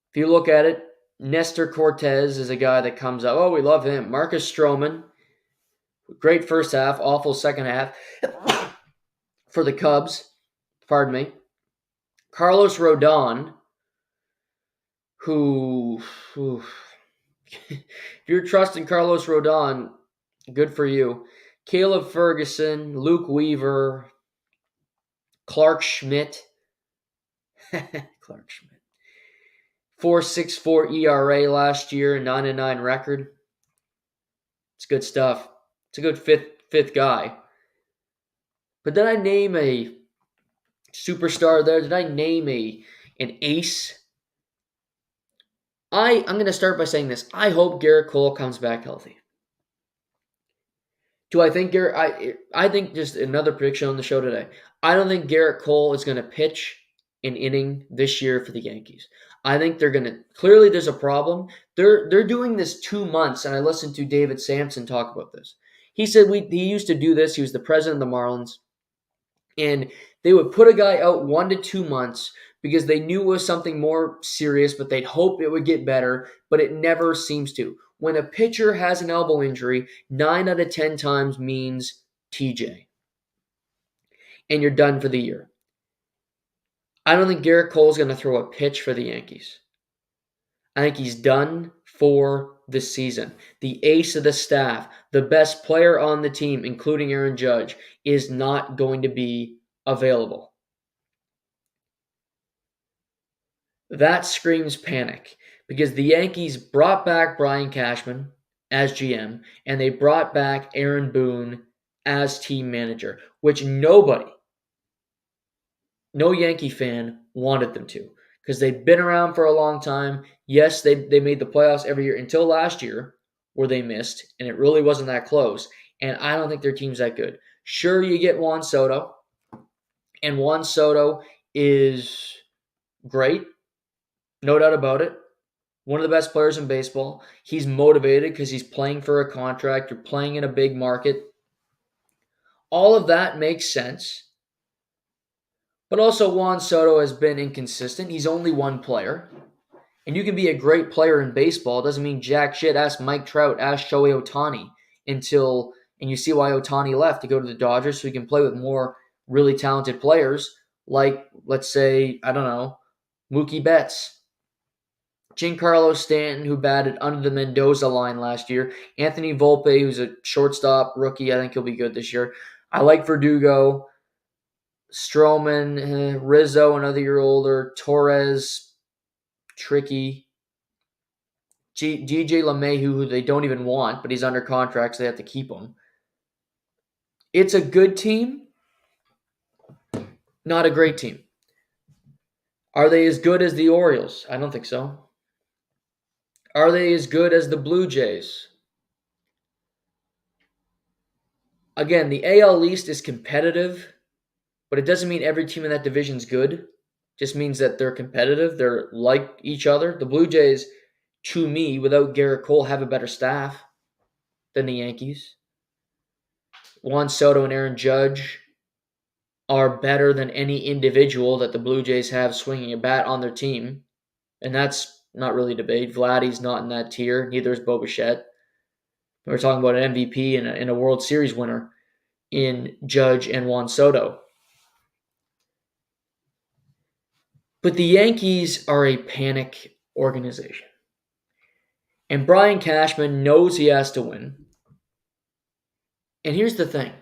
If you look at it, Nestor Cortez is a guy that comes up. Oh, we love him. Marcus Stroman, great first half, awful second half for the Cubs. Pardon me. Carlos Rodon, who if you're trusting Carlos Rodon, good for you. Caleb Ferguson, Luke Weaver, Clark Schmidt. Clark Schmidt. 4.64 ERA last year, 9-9 record. It's good stuff. It's a good fifth guy. But did I name a superstar there? Did I name an ace? I'm going to start by saying this. I hope Gerrit Cole comes back healthy. Do I think I think just another prediction on the show today. I don't think Gerrit Cole is going to pitch an inning this year for the Yankees. I think they're going to clearly there's a problem. They're doing this 2 months, and I listened to David Sampson talk about this. He said he used to do this. He was the president of the Marlins, and they would put a guy out 1 to 2 months because they knew it was something more serious, but they'd hope it would get better, but it never seems to. When a pitcher has an elbow injury, 9 out of 10 times means TJ. And you're done for the year. I don't think Gerrit Cole's going to throw a pitch for the Yankees. I think he's done for the season. The ace of the staff, the best player on the team, including Aaron Judge, is not going to be available. That screams panic because the Yankees brought back Brian Cashman as GM and they brought back Aaron Boone as team manager, which no Yankee fan wanted them to because they've been around for a long time. Yes, they made the playoffs every year until last year where they missed, and it really wasn't that close. And I don't think their team's that good. Sure, you get Juan Soto, and Juan Soto is great. No doubt about it. One of the best players in baseball. He's motivated because he's playing for a contract. You're playing in a big market. All of that makes sense. But also Juan Soto has been inconsistent. He's only one player. And you can be a great player in baseball. It doesn't mean jack shit. Ask Mike Trout. Ask Shohei Ohtani. And you see why Ohtani left to go to the Dodgers so he can play with more really talented players like, let's say, I don't know, Mookie Betts. Giancarlo Stanton, who batted under the Mendoza line last year. Anthony Volpe, who's a shortstop rookie. I think he'll be good this year. I like Verdugo. Stroman, Rizzo, another year older. Torres, tricky. DJ LeMahieu, who they don't even want, but he's under contract, so they have to keep him. It's a good team, not a great team. Are they as good as the Orioles? I don't think so. Are they as good as the Blue Jays? Again, the AL East is competitive, but it doesn't mean every team in that division is good. It just means that they're competitive. They're like each other. The Blue Jays, to me, without Gerrit Cole, have a better staff than the Yankees. Juan Soto and Aaron Judge are better than any individual that the Blue Jays have swinging a bat on their team. And that's not really debate. Vladdy's not in that tier. Neither is Bo Bichette. We're talking about an MVP and a World Series winner in Judge and Juan Soto. But the Yankees are a panic organization. And Brian Cashman knows he has to win. And here's the thing.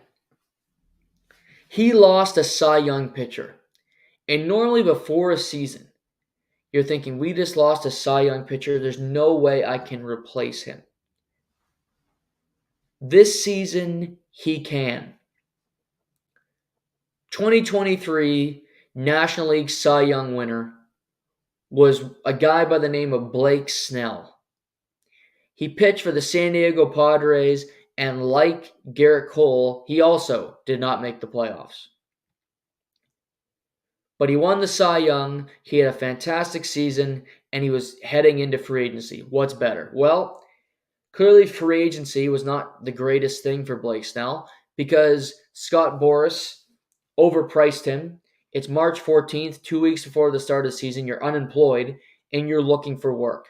He lost a Cy Young pitcher. And normally before a season, you're thinking, we just lost a Cy Young pitcher. There's no way I can replace him. This season, he can. 2023 National League Cy Young winner was a guy by the name of Blake Snell. He pitched for the San Diego Padres, and like Gerrit Cole, he also did not make the playoffs. But he won the Cy Young. He had a fantastic season, and he was heading into free agency. What's better? Well, clearly free agency was not the greatest thing for Blake Snell because Scott Boras overpriced him. It's March 14th, 2 weeks before the start of the season. You're unemployed and you're looking for work.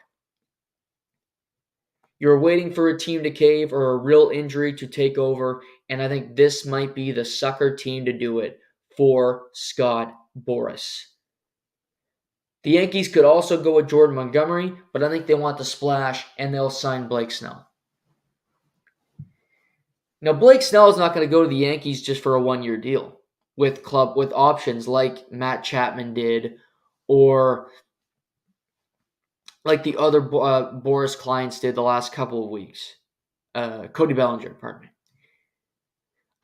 You're waiting for a team to cave or a real injury to take over, and I think this might be the sucker team to do it for Scott Boras. The Yankees could also go with Jordan Montgomery, but I think they want the splash and they'll sign Blake Snell. Now, Blake Snell is not going to go to the Yankees just for a one-year deal with options like Matt Chapman did, or like the other Boras clients did the last couple of weeks. Cody Bellinger, pardon me.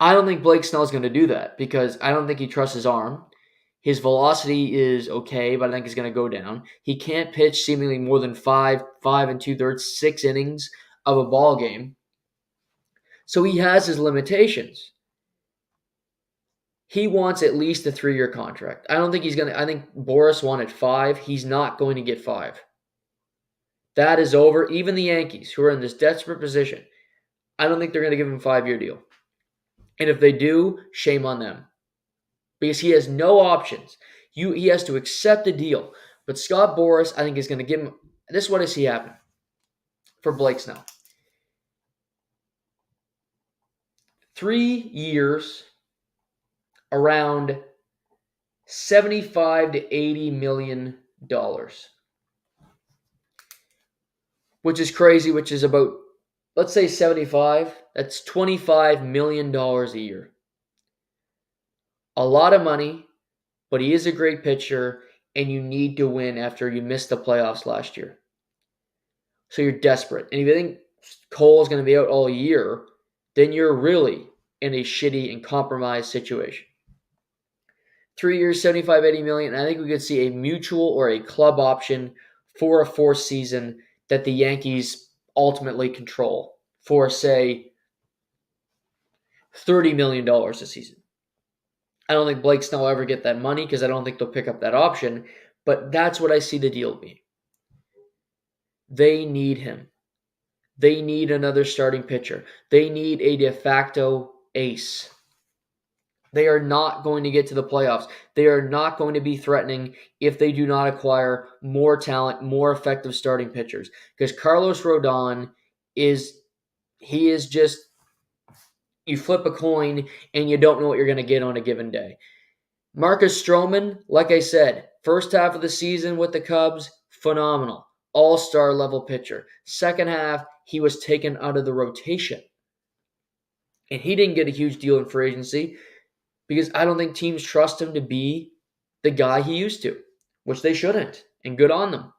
I don't think Blake Snell is going to do that because I don't think he trusts his arm. His velocity is okay, but I think it's going to go down. He can't pitch seemingly more than 5 2/3, 6 innings of a ball game. So he has his limitations. He wants at least a 3-year contract. I don't think he's going to. I think Boras wanted 5. He's not going to get 5. That is over. Even the Yankees, who are in this desperate position, I don't think they're going to give him a 5-year deal. And if they do, shame on them. Because he has no options. He has to accept the deal. But Scott Boras, I think, is going to give him. This is what I see happen for Blake Snell. 3 years, around $75 to $80 million. Which is crazy, which is about, let's say 75. That's $25 million a year. A lot of money, but he is a great pitcher, and you need to win after you missed the playoffs last year. So you're desperate. And if you think Cole is going to be out all year, then you're really in a shitty and compromised situation. 3 years, 75, 80 million. I think we could see a mutual or a club option for a 4th season that the Yankees ultimately control for, say, $30 million a season. I don't think Blake Snell will ever get that money because I don't think they'll pick up that option, but that's what I see the deal being. They need him. They need another starting pitcher. They need a de facto ace. They are not going to get to the playoffs. They are not going to be threatening if they do not acquire more talent, more effective starting pitchers. Because Carlos Rodon is just, you flip a coin and you don't know what you're going to get on a given day. Marcus Stroman, like I said, first half of the season with the Cubs, phenomenal. All-star level pitcher. Second half, he was taken out of the rotation. And he didn't get a huge deal in free agency because I don't think teams trust him to be the guy he used to, which they shouldn't, and good on them.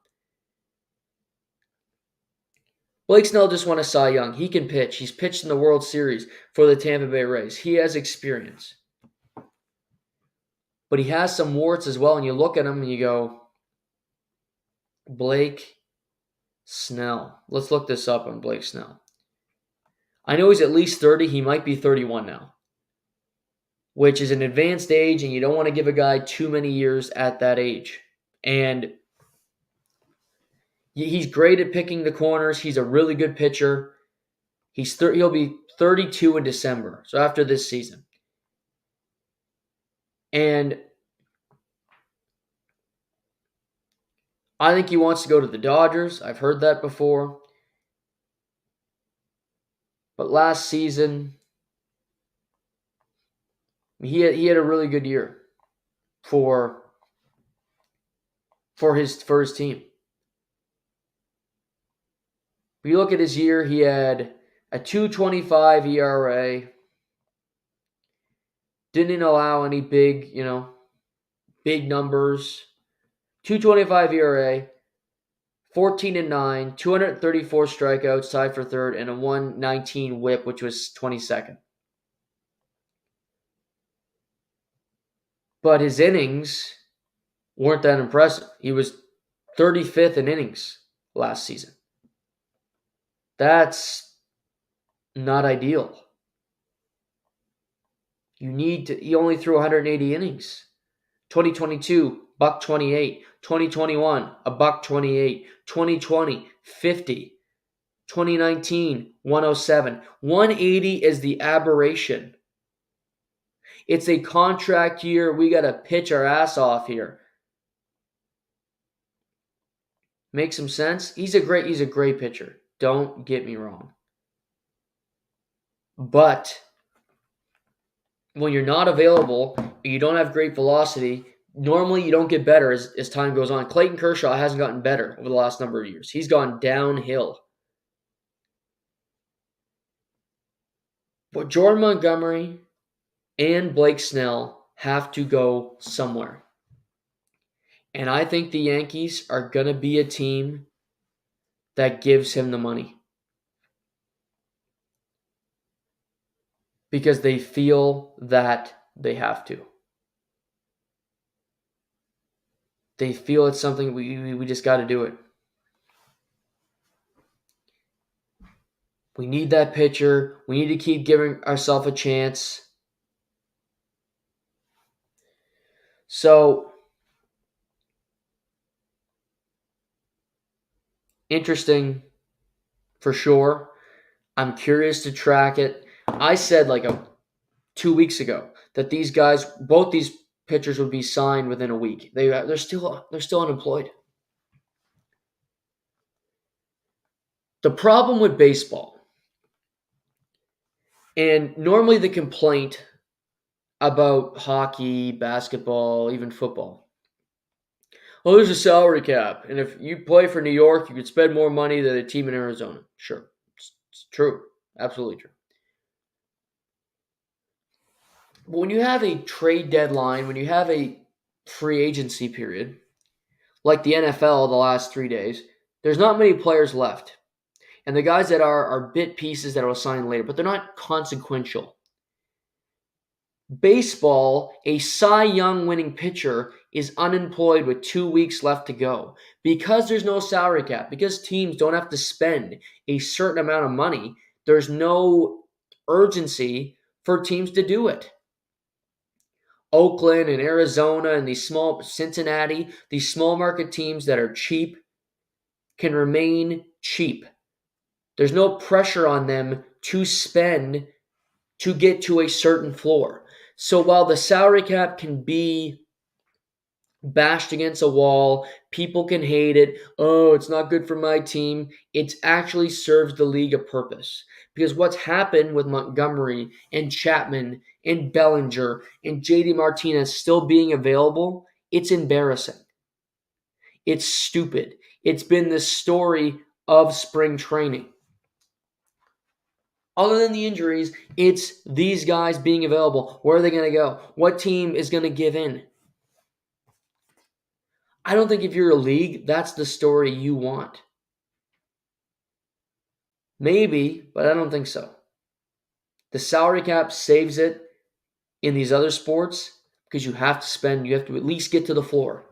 Blake Snell just won a Cy Young. He can pitch. He's pitched in the World Series for the Tampa Bay Rays. He has experience. But he has some warts as well, and you look at him and you go, Blake Snell. Let's look this up on Blake Snell. I know he's at least 30. He might be 31 now, which is an advanced age, and you don't want to give a guy too many years at that age. And he's great at picking the corners. He's a really good pitcher. He'll be 32 in December, so after this season. And I think he wants to go to the Dodgers. I've heard that before. But last season, he had a really good year for his team. If you look at his year, he had a 2.25 ERA. Didn't allow any big numbers. 2.25 ERA, 14-9, 234 strikeouts, tied for third, and a 1.19 WHIP, which was 22nd. But his innings weren't that impressive. He was 35th in innings last season. That's not ideal. He only threw 180 innings. 2022, buck 28. 2021, a buck 28. 2020, 50. 2019, 107. 180 is the aberration. It's a contract year. We got to pitch our ass off here. Make some sense? He's a great pitcher. Don't get me wrong. But when you're not available and you don't have great velocity, normally you don't get better as time goes on. Clayton Kershaw hasn't gotten better over the last number of years. He's gone downhill. But Jordan Montgomery and Blake Snell have to go somewhere. And I think the Yankees are going to be a team that gives him the money. Because they feel that they have to. They feel it's something we just got to do it. We need that pitcher. We need to keep giving ourselves a chance. So, interesting for sure. I'm curious to track it. I said 2 weeks ago that these guys, both these pitchers, would be signed within a week. They're still unemployed. The problem with baseball, and normally the complaint about hockey, basketball, even football. Well, there's a salary cap, and if you play for New York, you could spend more money than a team in Arizona. Sure, it's true, absolutely true. But when you have a trade deadline, when you have a free agency period, like the NFL the last 3 days, there's not many players left. And the guys that are bit pieces that will sign later, but they're not consequential. Baseball, a Cy Young winning pitcher is unemployed with 2 weeks left to go. Because there's no salary cap, because teams don't have to spend a certain amount of money, there's no urgency for teams to do it. Oakland and Arizona and Cincinnati, these small market teams that are cheap can remain cheap. There's no pressure on them to spend to get to a certain floor. So while the salary cap can be bashed against a wall, people can hate it. Oh, it's not good for my team. It actually serves the league a purpose. Because what's happened with Montgomery and Chapman and Bellinger and JD Martinez still being available, it's embarrassing. It's stupid. It's been the story of spring training. Other than the injuries, it's these guys being available. Where are they going to go? What team is going to give in? I don't think if you're a league, that's the story you want. Maybe, but I don't think so. The salary cap saves it in these other sports because you have to at least get to the floor.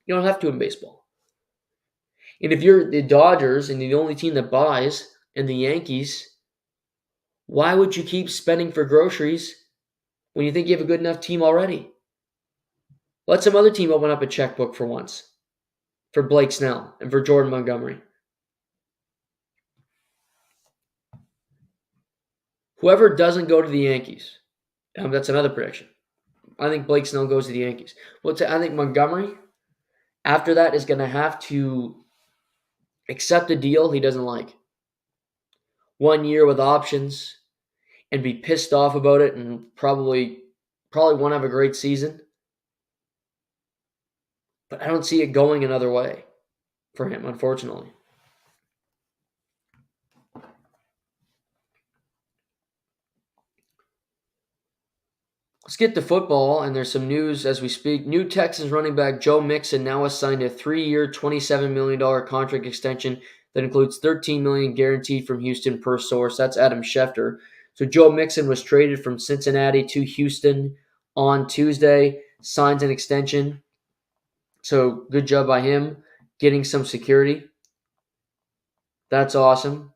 You don't have to in baseball. And if you're the Dodgers and the only team that buys and the Yankees, why would you keep spending for groceries when you think you have a good enough team already? Let some other team open up a checkbook for once. For Blake Snell and for Jordan Montgomery. Whoever doesn't go to the Yankees, that's another prediction. I think Blake Snell goes to the Yankees. I think Montgomery, after that, is going to have to accept a deal he doesn't like. 1 year with options and be pissed off about it and probably won't have a great season. But I don't see it going another way for him, unfortunately. Let's get to football, and there's some news as we speak. New Texans running back Joe Mixon now has signed a 3-year, $27 million contract extension that includes $13 million guaranteed from Houston per source. That's Adam Schefter. So Joe Mixon was traded from Cincinnati to Houston on Tuesday, signs an extension. So good job by him getting some security. That's awesome.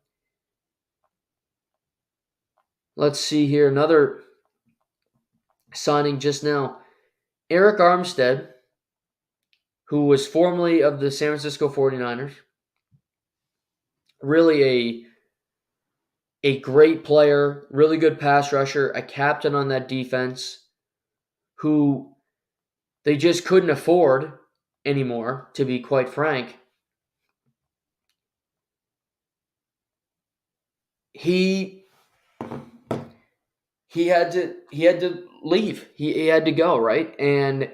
Let's see here. Another signing just now. Eric Armstead who was formerly of the San Francisco 49ers. Really a great player, really good pass rusher, a captain on that defense who they just couldn't afford anymore, to be quite frank. He had to leave. He had to go, right? And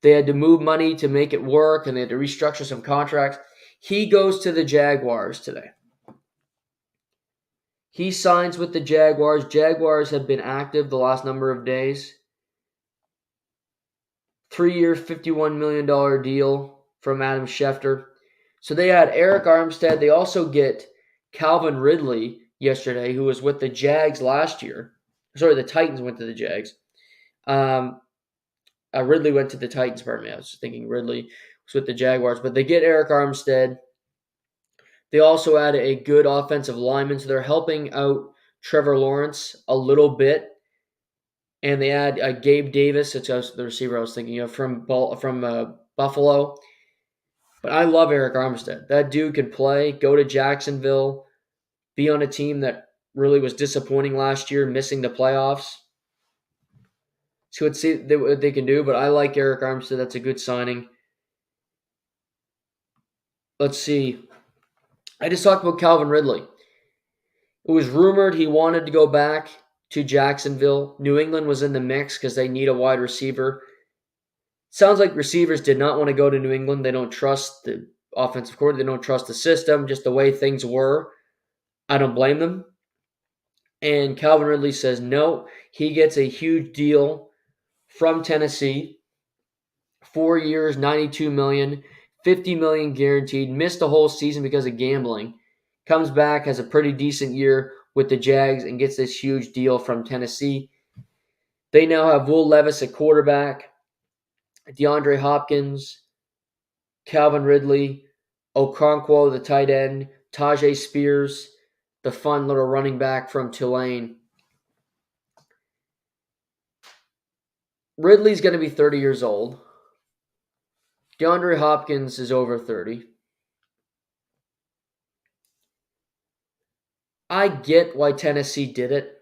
they had to move money to make it work, and they had to restructure some contracts. He goes to the Jaguars today. He signs with the Jaguars. Jaguars have been active the last number of days. 3-year, $51 million deal from Adam Schefter. So they had Eric Armstead. They also get Calvin Ridley yesterday, who was with the Jags last year. Sorry, the Titans went to the Jags. Ridley went to the Titans, pardon me. I was thinking Ridley was with the Jaguars. But they get Eric Armstead. They also add a good offensive lineman, so they're helping out Trevor Lawrence a little bit. And they add Gabe Davis, that's the receiver I was thinking of, from Buffalo. But I love Eric Armstead. That dude can play, go to Jacksonville, be on a team that really was disappointing last year, missing the playoffs. So let's see what they can do, but I like Eric Armstead. That's a good signing. Let's see. I just talked about Calvin Ridley. It was rumored he wanted to go back to Jacksonville. New England was in the mix because they need a wide receiver. Sounds like receivers did not want to go to New England. They don't trust the offensive coordinator. They don't trust the system, just the way things were. I don't blame them. And Calvin Ridley says no. He gets a huge deal from Tennessee. 4 years, $92 million, $50 million guaranteed. Missed a whole season because of gambling. Comes back, has a pretty decent year with the Jags, and gets this huge deal from Tennessee. They now have Will Levis at quarterback, DeAndre Hopkins, Calvin Ridley, Okonkwo, the tight end, Tajay Spears, the fun little running back from Tulane. Ridley's going to be 30 years old. DeAndre Hopkins is over 30. I get why Tennessee did it,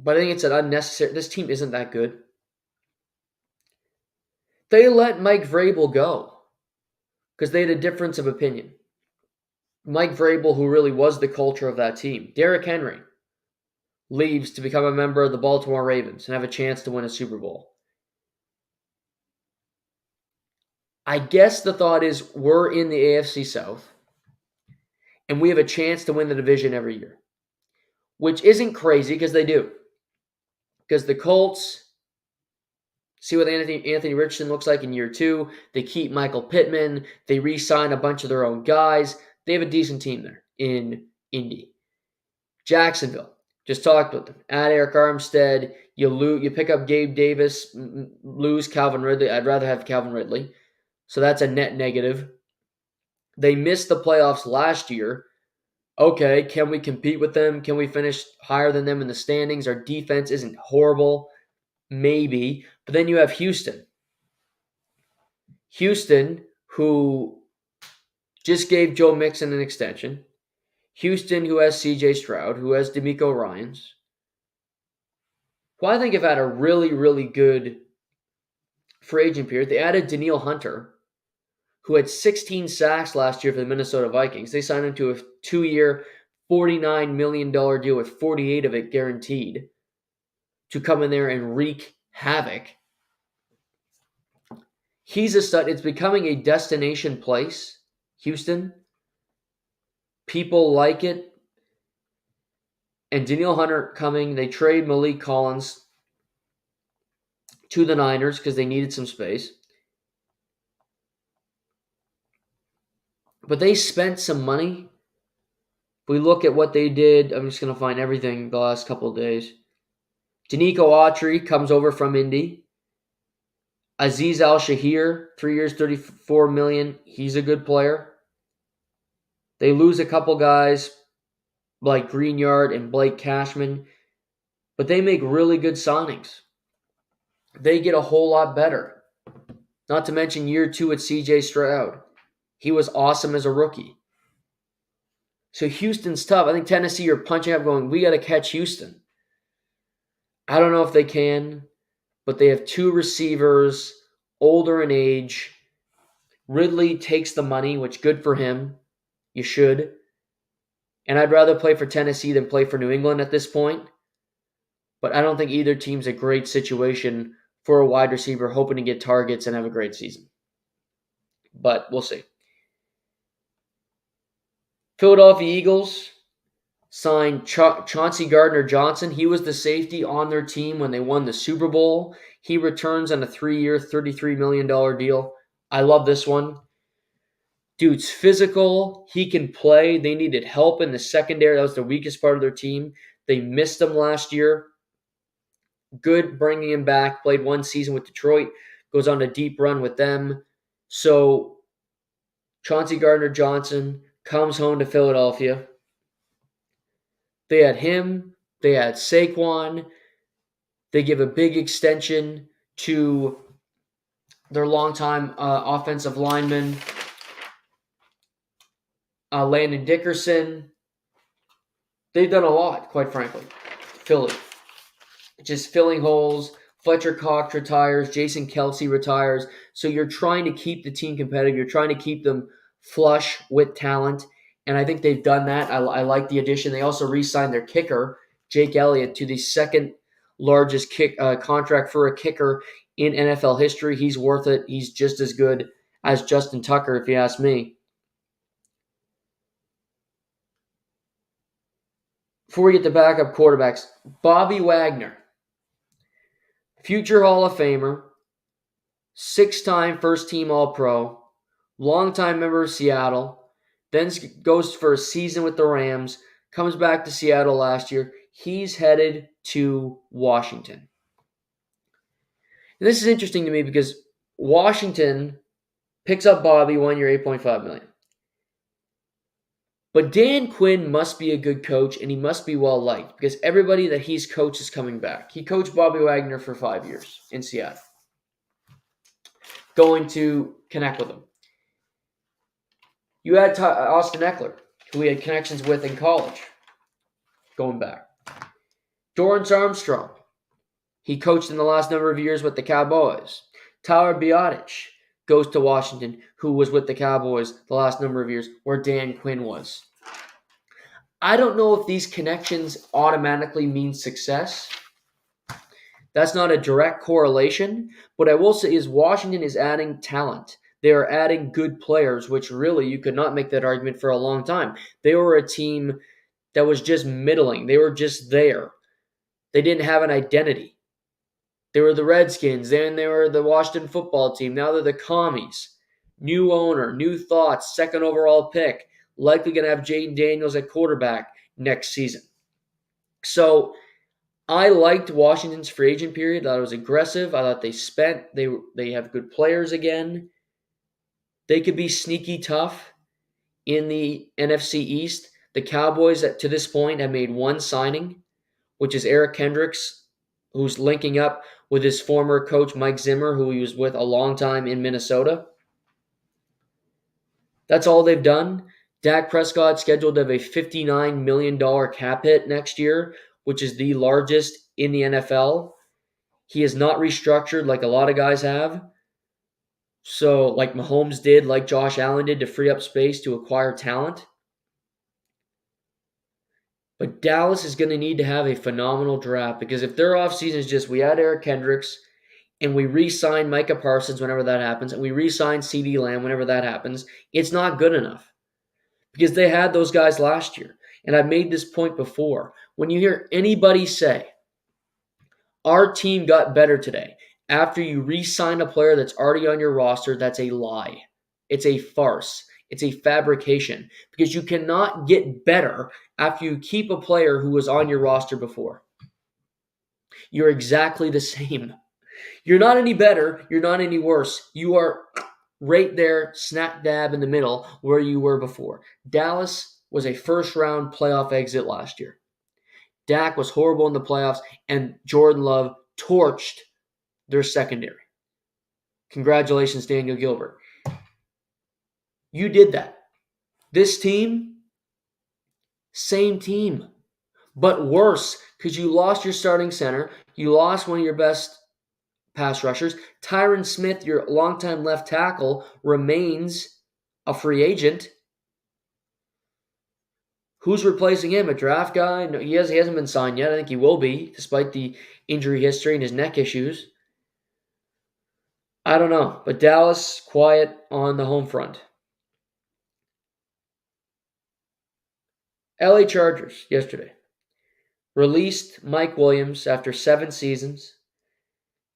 but I think it's an unnecessary. This team isn't that good. They let Mike Vrabel go because they had a difference of opinion. Mike Vrabel, who really was the culture of that team, Derrick Henry, leaves to become a member of the Baltimore Ravens and have a chance to win a Super Bowl. I guess the thought is we're in the AFC South and we have a chance to win the division every year, which isn't crazy because they do. Because the Colts, see what Anthony Richardson looks like in year 2. They keep Michael Pittman. They re-sign a bunch of their own guys. They have a decent team there in Indy. Jacksonville, just talked about them. Add Eric Armstead. You pick up Gabe Davis, lose Calvin Ridley. I'd rather have Calvin Ridley. So that's a net negative. They missed the playoffs last year. Okay, can we compete with them? Can we finish higher than them in the standings? Our defense isn't horrible. Maybe. But then you have Houston. Houston, who just gave Joe Mixon an extension. Houston, who has C.J. Stroud, who has DeMeco Ryans. Who I think have had a really, really good free agent period. They added Danielle Hunter, who had 16 sacks last year for the Minnesota Vikings. They signed him to a 2-year, $49 million deal with 48 of it guaranteed to come in there and wreak havoc. He's a stud. It's becoming a destination place, Houston. People like it. And Danielle Hunter coming. They trade Malik Collins to the Niners because they needed some space. But they spent some money. If we look at what they did, I'm just going to find everything the last couple of days. Danico Autry comes over from Indy. Azeez Al-Shahir, 3 years, $34 million. He's a good player. They lose a couple guys like Greenyard and Blake Cashman, but they make really good signings. They get a whole lot better. Not to mention year 2 with CJ Stroud. He was awesome as a rookie. So Houston's tough. I think Tennessee are punching up going, we got to catch Houston. I don't know if they can, but they have 2 receivers, older in age. Ridley takes the money, which good for him. You should. And I'd rather play for Tennessee than play for New England at this point. But I don't think either team's a great situation for a wide receiver hoping to get targets and have a great season. But we'll see. Philadelphia Eagles signed Chauncey Gardner-Johnson. He was the safety on their team when they won the Super Bowl. He returns on a 3-year, $33 million deal. I love this one. Dude's physical. He can play. They needed help in the secondary. That was the weakest part of their team. They missed him last year. Good bringing him back. Played 1 season with Detroit. Goes on a deep run with them. So Chauncey Gardner-Johnson comes home to Philadelphia. They had him. They had Saquon. They give a big extension to their longtime offensive lineman, Landon Dickerson. They've done a lot, quite frankly. Philly. Just filling holes. Fletcher Cox retires. Jason Kelce retires. So you're trying to keep the team competitive. You're trying to keep them flush with talent. And I think they've done that. I like the addition. They also re-signed their kicker, Jake Elliott, to the second largest contract for a kicker in NFL history. He's worth it. He's just as good as Justin Tucker, if you ask me. Before we get to backup quarterbacks, Bobby Wagner, future Hall of Famer, 6-time first-team All-Pro, longtime member of Seattle, then goes for a season with the Rams, comes back to Seattle last year. He's headed to Washington. And this is interesting to me because Washington picks up Bobby 1 year, $8.5 million. But Dan Quinn must be a good coach, and he must be well-liked because everybody that he's coached is coming back. He coached Bobby Wagner for 5 years in Seattle. Going to connect with him. You had Austin Eckler, who we had connections with in college, going back. Dorrance Armstrong, he coached in the last number of years with the Cowboys. Tyler Biadasz goes to Washington, who was with the Cowboys the last number of years, where Dan Quinn was. I don't know if these connections automatically mean success. That's not a direct correlation. What I will say is Washington is adding talent. They are adding good players, which really you could not make that argument for a long time. They were a team that was just middling. They were just there. They didn't have an identity. They were the Redskins. Then they were the Washington football team. Now they're the Commies. New owner, new thoughts, second overall pick. Likely going to have Jaden Daniels at quarterback next season. So I liked Washington's free agent period. I thought it was aggressive. I thought they have good players again. They could be sneaky tough in the NFC East. The Cowboys, to this point, have made one signing, which is Eric Kendricks, who's linking up with his former coach, Mike Zimmer, who he was with a long time in Minnesota. That's all they've done. Dak Prescott scheduled to have a $59 million cap hit next year, which is the largest in the NFL. He is not restructured like a lot of guys have. So, like Mahomes did, like Josh Allen did, to free up space to acquire talent. But Dallas is going to need to have a phenomenal draft because if their offseason is just we add Eric Kendricks and we re-sign Micah Parsons whenever that happens and we re-sign CeeDee Lamb whenever that happens, it's not good enough because they had those guys last year. And I've made this point before. When you hear anybody say, our team got better today, after you re-sign a player that's already on your roster, that's a lie. It's a farce. It's a fabrication because you cannot get better after you keep a player who was on your roster before. You're exactly the same. You're not any better. You're not any worse. You are right there, snap dab in the middle where you were before. Dallas was a first-round playoff exit last year. Dak was horrible in the playoffs, and Jordan Love torched their secondary. Congratulations, Daniel Gilbert. You did that. This team, same team, but worse because you lost your starting center. You lost one of your best pass rushers. Tyron Smith, your longtime left tackle, remains a free agent. Who's replacing him? A draft guy? No, he hasn't been signed yet. I think he will be, despite the injury history and his neck issues. I don't know, but Dallas, quiet on the home front. LA Chargers, yesterday, released Mike Williams after 7 seasons.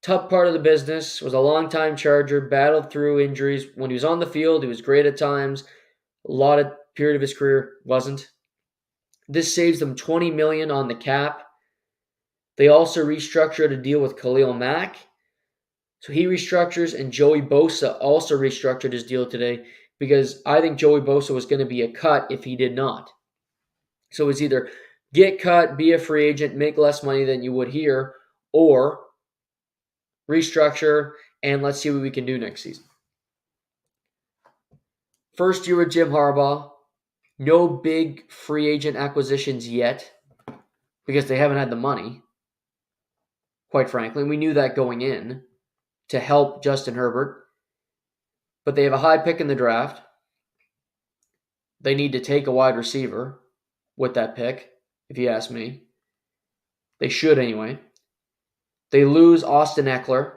Tough part of the business, was a longtime Charger, battled through injuries. When he was on the field, he was great at times. A lot of period of his career wasn't. This saves them $20 million on the cap. They also restructured a deal with Khalil Mack. So he restructures, and Joey Bosa also restructured his deal today because I think Joey Bosa was going to be a cut if he did not. So it's either get cut, be a free agent, make less money than you would here, or restructure, and let's see what we can do next season. First year with Jim Harbaugh. No big free agent acquisitions yet because they haven't had the money, quite frankly. We knew that going in to help Justin Herbert. But they have a high pick in the draft. They need to take a wide receiver with that pick, if you ask me. They should anyway. They lose Austin Eckler.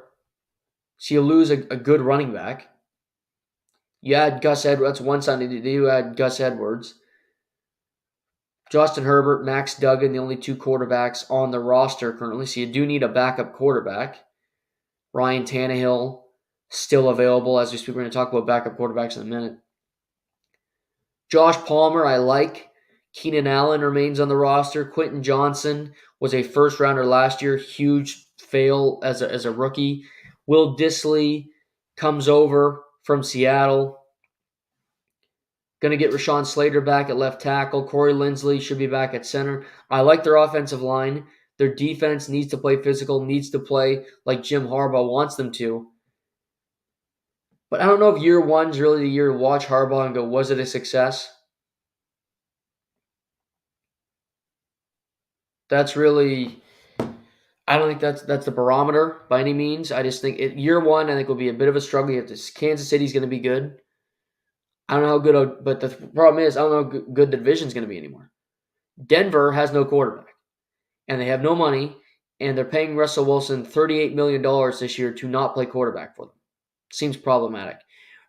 So you lose a good running back. You add Gus Edwards. That's one side. You add Gus Edwards. Justin Herbert, Max Duggan, the only 2 quarterbacks on the roster currently. So you do need a backup quarterback. Ryan Tannehill still available. As we speak, we're going to talk about backup quarterbacks in a minute. Josh Palmer, I like. Keenan Allen remains on the roster. Quentin Johnson was a first-rounder last year. Huge fail as a rookie. Will Dissly comes over from Seattle. Going to get Rashawn Slater back at left tackle. Corey Linsley should be back at center. I like their offensive line. Their defense needs to play physical, needs to play like Jim Harbaugh wants them to. But I don't know if year one's really the year to watch Harbaugh and go, was it a success? That's really, I don't think that's the barometer by any means. I just think year one, I think will be a bit of a struggle. You have to, Kansas City's going to be good. I don't know how good, but the problem is I don't know how good the division's going to be anymore. Denver has no quarterback, and they have no money, and they're paying Russell Wilson $38 million this year to not play quarterback for them. Seems problematic.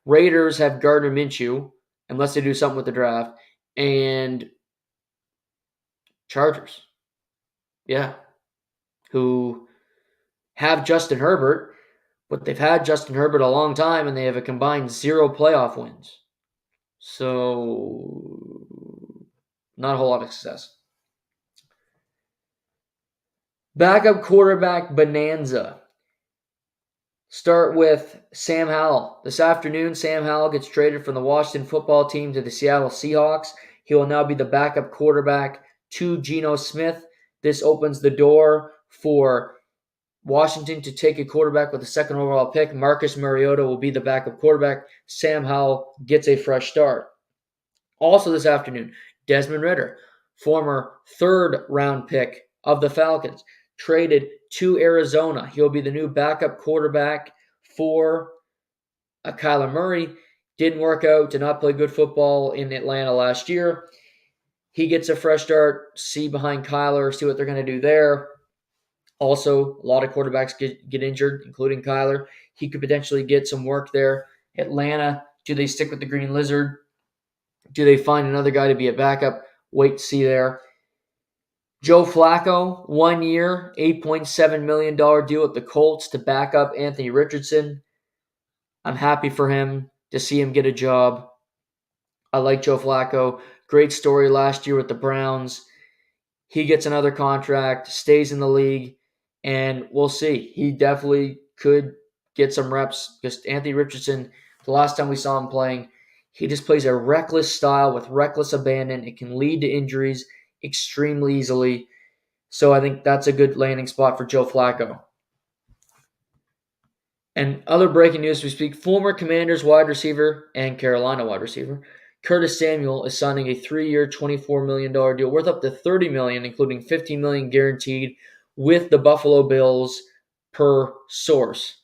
Raiders have Gardner Minshew, unless they do something with the draft, and Chargers, who have Justin Herbert, but they've had Justin Herbert a long time, and they have a combined 0 playoff wins. So, not a whole lot of success. Backup quarterback bonanza. Start with Sam Howell. This afternoon, Sam Howell gets traded from the Washington football team to the Seattle Seahawks. He will now be the backup quarterback to Geno Smith. This opens the door for Washington to take a quarterback with the 2nd overall pick. Marcus Mariota will be the backup quarterback. Sam Howell gets a fresh start. Also this afternoon, Desmond Ridder, former 3rd round pick of the Falcons, traded to Arizona. He'll be the new backup quarterback for Kyler Murray. Didn't work out, did not play good football in Atlanta last year. He gets a fresh start, see behind Kyler, see what they're going to do there. Also, a lot of quarterbacks get injured, including Kyler. He could potentially get some work there. Atlanta, do they stick with the Green Lizard? Do they find another guy to be a backup? Wait to see there. Joe Flacco, 1 year, $8.7 million deal with the Colts to back up Anthony Richardson. I'm happy for him to see him get a job. I like Joe Flacco. Great story last year with the Browns. He gets another contract, stays in the league, and we'll see. He definitely could get some reps because Anthony Richardson, the last time we saw him playing, he just plays a reckless style with reckless abandon. It can lead to injuries extremely easily. So I think that's a good landing spot for Joe Flacco. And other breaking news we speak, former Commanders wide receiver and Carolina wide receiver Curtis Samuel is signing a 3-year, $24 million deal worth up to $30 million, including $15 million guaranteed with the Buffalo Bills per source.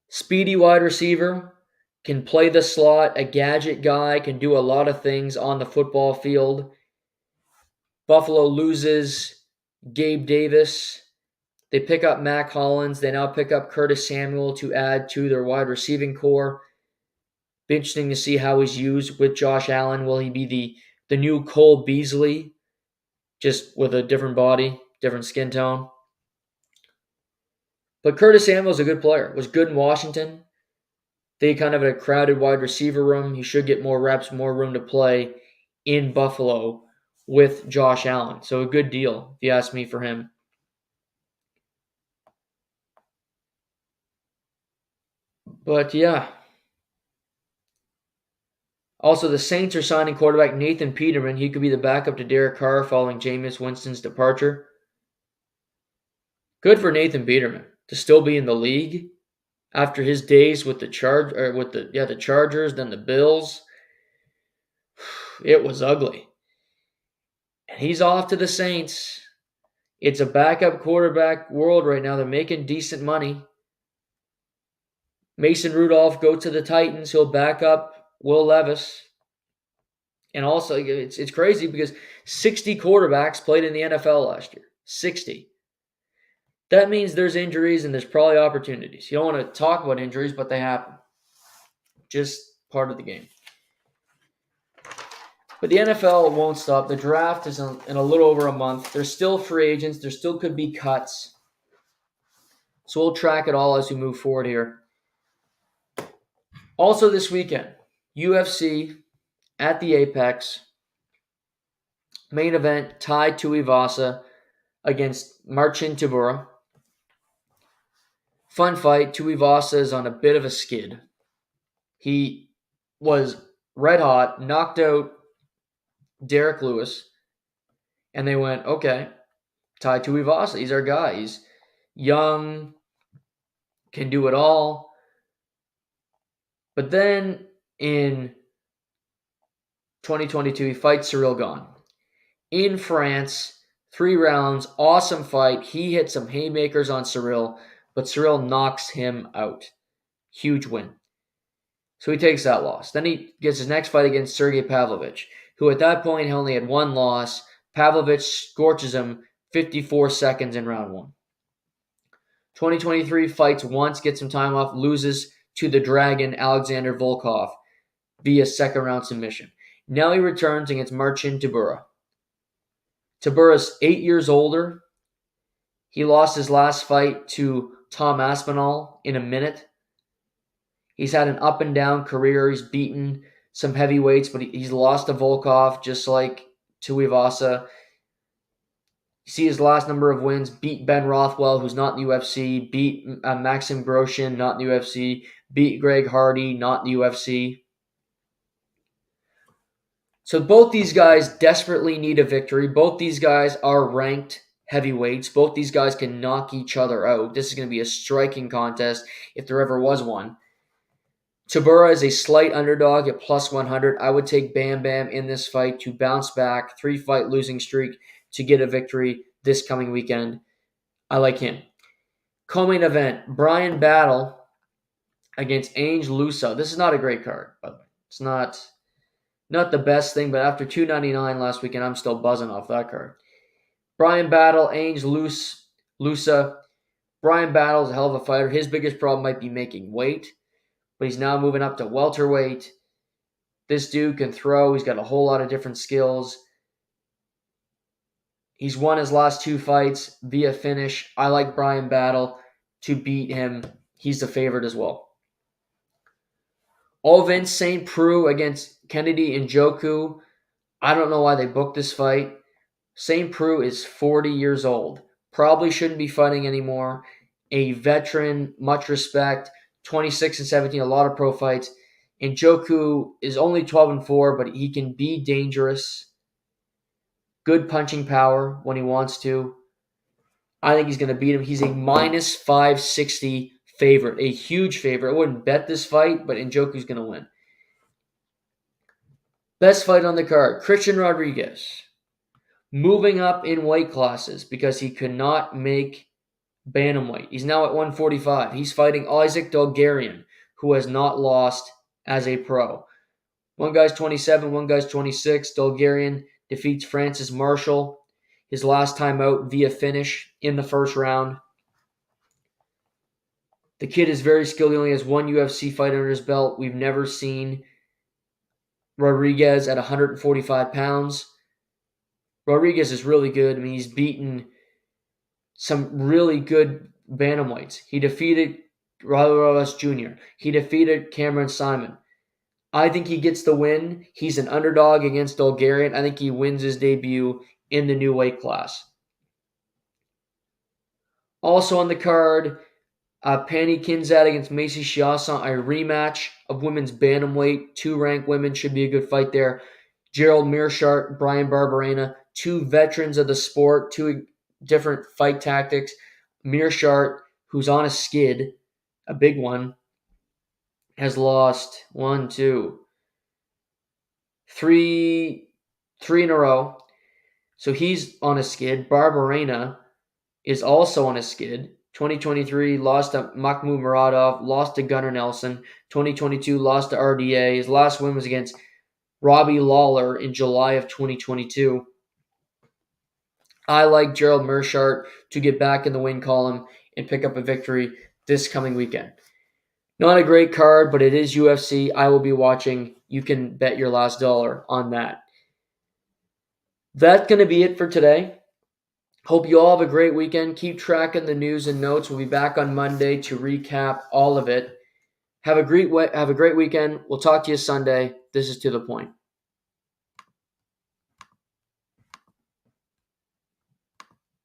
Speedy wide receiver, can play the slot, a gadget guy, can do a lot of things on the football field. Buffalo loses Gabe Davis. They pick up Mac Hollins. They now pick up Curtis Samuel to add to their wide receiving core. Be interesting to see how he's used with Josh Allen. Will he be the new Cole Beasley, just with a different body, different skin tone? But Curtis Samuel's a good player. Was good in Washington. They kind of had a crowded wide receiver room. He should get more reps, more room to play in Buffalo with Josh Allen. So a good deal, if you ask me, for him. But yeah. Also, the Saints are signing quarterback Nathan Peterman. He could be the backup to Derek Carr following Jameis Winston's departure. Good for Nathan Peterman to still be in the league after his days with the Chargers, then the Bills. It was ugly. And he's off to the Saints. It's a backup quarterback world right now. They're making decent money. Mason Rudolph go to the Titans. He'll back up Will Levis. And also, it's crazy because 60 quarterbacks played in the NFL last year. 60. That means there's injuries and there's probably opportunities. You don't want to talk about injuries, but they happen. Just part of the game. But the NFL won't stop. The draft is in a little over a month. There's still free agents. There still could be cuts. So we'll track it all as we move forward here. Also this weekend, UFC at the Apex. Main event, Tai Tuivasa against Marcin Tybura. Fun fight. Tuivasa is on a bit of a skid. He was red hot, knocked out Derek Lewis, and they went, okay, Tai Tuivasa, he's our guy. He's young, can do it all. But then in 2022, he fights Cyril Gane in France, 3 rounds, awesome fight. He hit some haymakers on Cyril, but Cyril knocks him out. Huge win. So he takes that loss. Then he gets his next fight against Sergey Pavlovich, who at that point only had 1 loss. Pavlovich scorches him 54 seconds in round 1. 2023 fights once, gets some time off, loses to the Dragon Alexander Volkov via second-round submission. Now he returns against Marcin Tybura. Tybura's 8 years older. He lost his last fight to Tom Aspinall in a minute. He's had an up-and-down career. He's beaten some heavyweights, but he's lost to Volkov just like Tuivasa. You see his last number of wins, beat Ben Rothwell, who's not in the UFC, beat Maxim Groshin, not in the UFC, beat Greg Hardy, not in the UFC. So both these guys desperately need a victory. Both these guys are ranked heavyweights. Both these guys can knock each other out. This is going to be a striking contest if there ever was one. Tybura is a slight underdog at plus 100. I would take Bam Bam in this fight to bounce back, 3-fight losing streak to get a victory this coming weekend. I like him. Co-main event, Brian Battle against Ange Lusa. This is not a great card, by the way. It's not the best thing, but after $299 last weekend, I'm still buzzing off that card. Brian Battle, Ange Lusa. Brian Battle is a hell of a fighter. His biggest problem might be making weight, but he's now moving up to welterweight. This dude can throw. He's got a whole lot of different skills. He's won his last 2 fights via finish. I like Brian Battle to beat him. He's the favorite as well. Ovin St. Preux against Kennedy Njoku. I don't know why they booked this fight. St. Preux is 40 years old. Probably shouldn't be fighting anymore. A veteran, much respect. 26-17, a lot of pro fights. Njoku is only 12-4, but he can be dangerous. Good punching power when he wants to. I think he's going to beat him. He's a minus 560 favorite, a huge favorite. I wouldn't bet this fight, but Njoku's going to win. Best fight on the card, Christian Rodriguez. Moving up in weight classes because he could not make bantamweight. He's now at 145. He's fighting Isaac Dolgarian, who has not lost as a pro. One guy's 27, one guy's 26. Dolgarian defeats Francis Marshall his last time out via finish in the first round. The kid is very skilled. He only has one UFC fight under his belt. We've never seen Rodriguez at 145 pounds. Rodriguez is really good. I mean, he's beaten some really good bantamweights. He defeated Raul Rojas Jr. He defeated Cameron Simon. I think he gets the win. He's an underdog against Dolgarian. I think he wins his debut in the new weight class. Also on the card, Pannie Kinsat against Macy Chiasson, a rematch of women's bantamweight. 2 ranked women, should be a good fight there. Gerald Meerschaert, Brian Barberena, 2 veterans of the sport, 2 different fight tactics. Meerschaert, who's on a skid, a big one, has lost 1, 2, 3 in a row. So he's on a skid. Barberena is also on a skid. 2023 lost to Mahmoud Muradov, lost to Gunnar Nelson. 2022 lost to RDA. His last win was against Robbie Lawler in July of 2022. I like Gerald Meerschaert to get back in the win column and pick up a victory this coming weekend. Not a great card, but it is UFC. I will be watching. You can bet your last dollar on that. That's going to be it for today. Hope you all have a great weekend. Keep tracking the news and notes. We'll be back on Monday to recap all of it. Have a great weekend. We'll talk to you Sunday. This is To The Point.